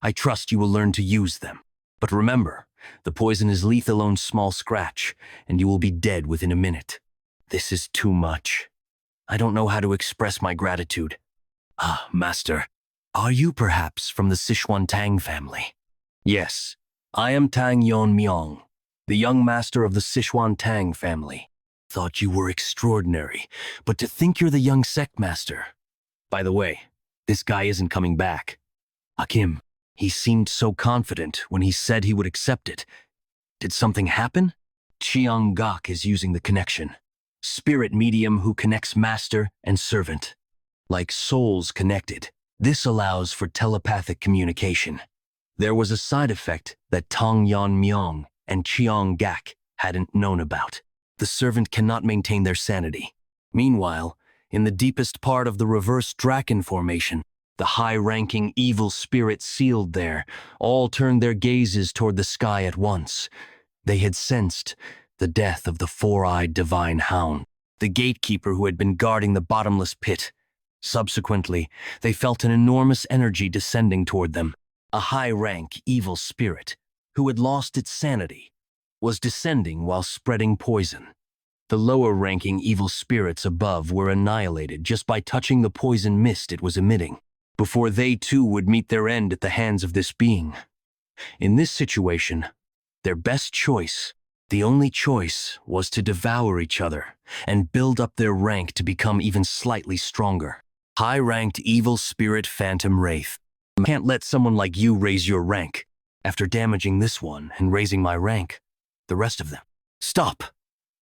I trust you will learn to use them. But remember, the poison is lethal on small scratch, and you will be dead within a minute. This is too much. I don't know how to express my gratitude. Ah, Master, are you perhaps from the Sichuan Tang Family? Yes, I am Tang Yeon-Myeong, the young master of the Sichuan Tang Family. Thought you were extraordinary, but to think you're the young sect master. By the way, this guy isn't coming back. Akim, he seemed so confident when he said he would accept it. Did something happen? Chiang Gok is using the connection. Spirit medium who connects master and servant. Like souls connected, this allows for telepathic communication. There was a side effect that Tang Yeon-Myeong and Chiang Gak hadn't known about. The servant cannot maintain their sanity. Meanwhile, in the deepest part of the reverse Draken formation, the high-ranking evil spirit sealed there all turned their gazes toward the sky at once. They had sensed the death of the four-eyed divine hound, the gatekeeper who had been guarding the bottomless pit. Subsequently, they felt an enormous energy descending toward them. A high-rank evil spirit, who had lost its sanity, was descending while spreading poison. The lower-ranking evil spirits above were annihilated just by touching the poison mist it was emitting, before they too would meet their end at the hands of this being. In this situation, their best choice, the only choice, was to devour each other and build up their rank to become even slightly stronger. High-ranked evil spirit phantom wraith. Can't let someone like you raise your rank. After damaging this one and raising my rank, the rest of them. Stop!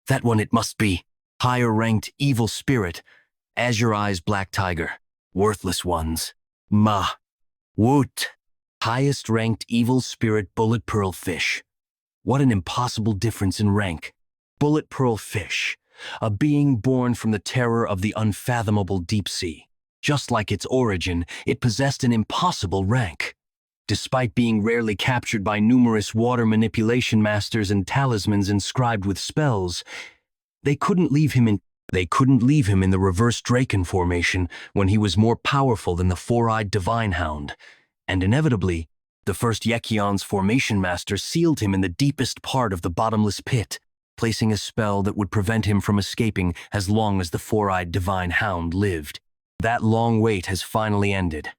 That one it must be. Higher-ranked evil spirit. Azure Eyes Black Tiger. Worthless ones. Ma. Woot. Highest-ranked evil spirit Bullet Pearl Fish. What an impossible difference in rank. Bullet Pearl Fish. A being born from the terror of the unfathomable deep sea. Just like its origin, it possessed an impossible rank. Despite being rarely captured by numerous water manipulation masters and talismans inscribed with spells, they couldn't leave him in the reverse Draken formation when he was more powerful than the four-eyed divine hound, and inevitably, the first Yekion's formation master sealed him in the deepest part of the bottomless pit, placing a spell that would prevent him from escaping as long as the four-eyed divine hound lived. That long wait has finally ended.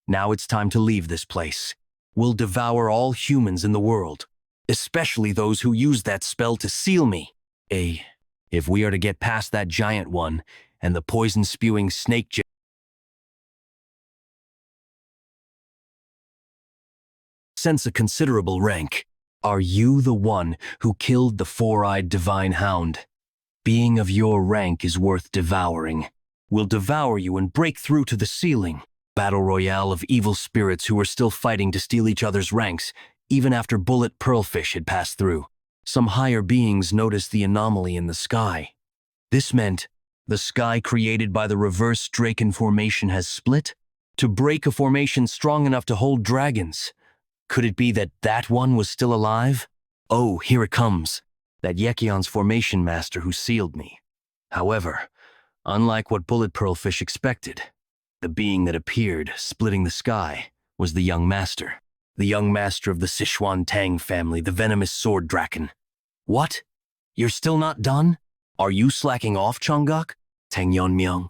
Now it's time to leave this place. We'll devour all humans in the world, especially those who used that spell to seal me. If we are to get past that giant one and the poison-spewing snake sense a considerable rank. Are you the one who killed the four-eyed divine hound? Being of your rank is worth devouring. We'll devour you and break through to the ceiling. Battle royale of evil spirits who were still fighting to steal each other's ranks, even after bullet pearlfish had passed through. Some higher beings noticed the anomaly in the sky. This meant the sky created by the reverse Draken formation has split to break a formation strong enough to hold dragons. Could it be that that one was still alive? Oh, here it comes. That Yekion's formation master who sealed me. However, unlike what bullet pearlfish expected, the being that appeared, splitting the sky, was the young master. The young master of the Sichuan Tang Family, the venomous sword draken. What? You're still not done? Are you slacking off, Chongguk? Tang Yeon-Myeong.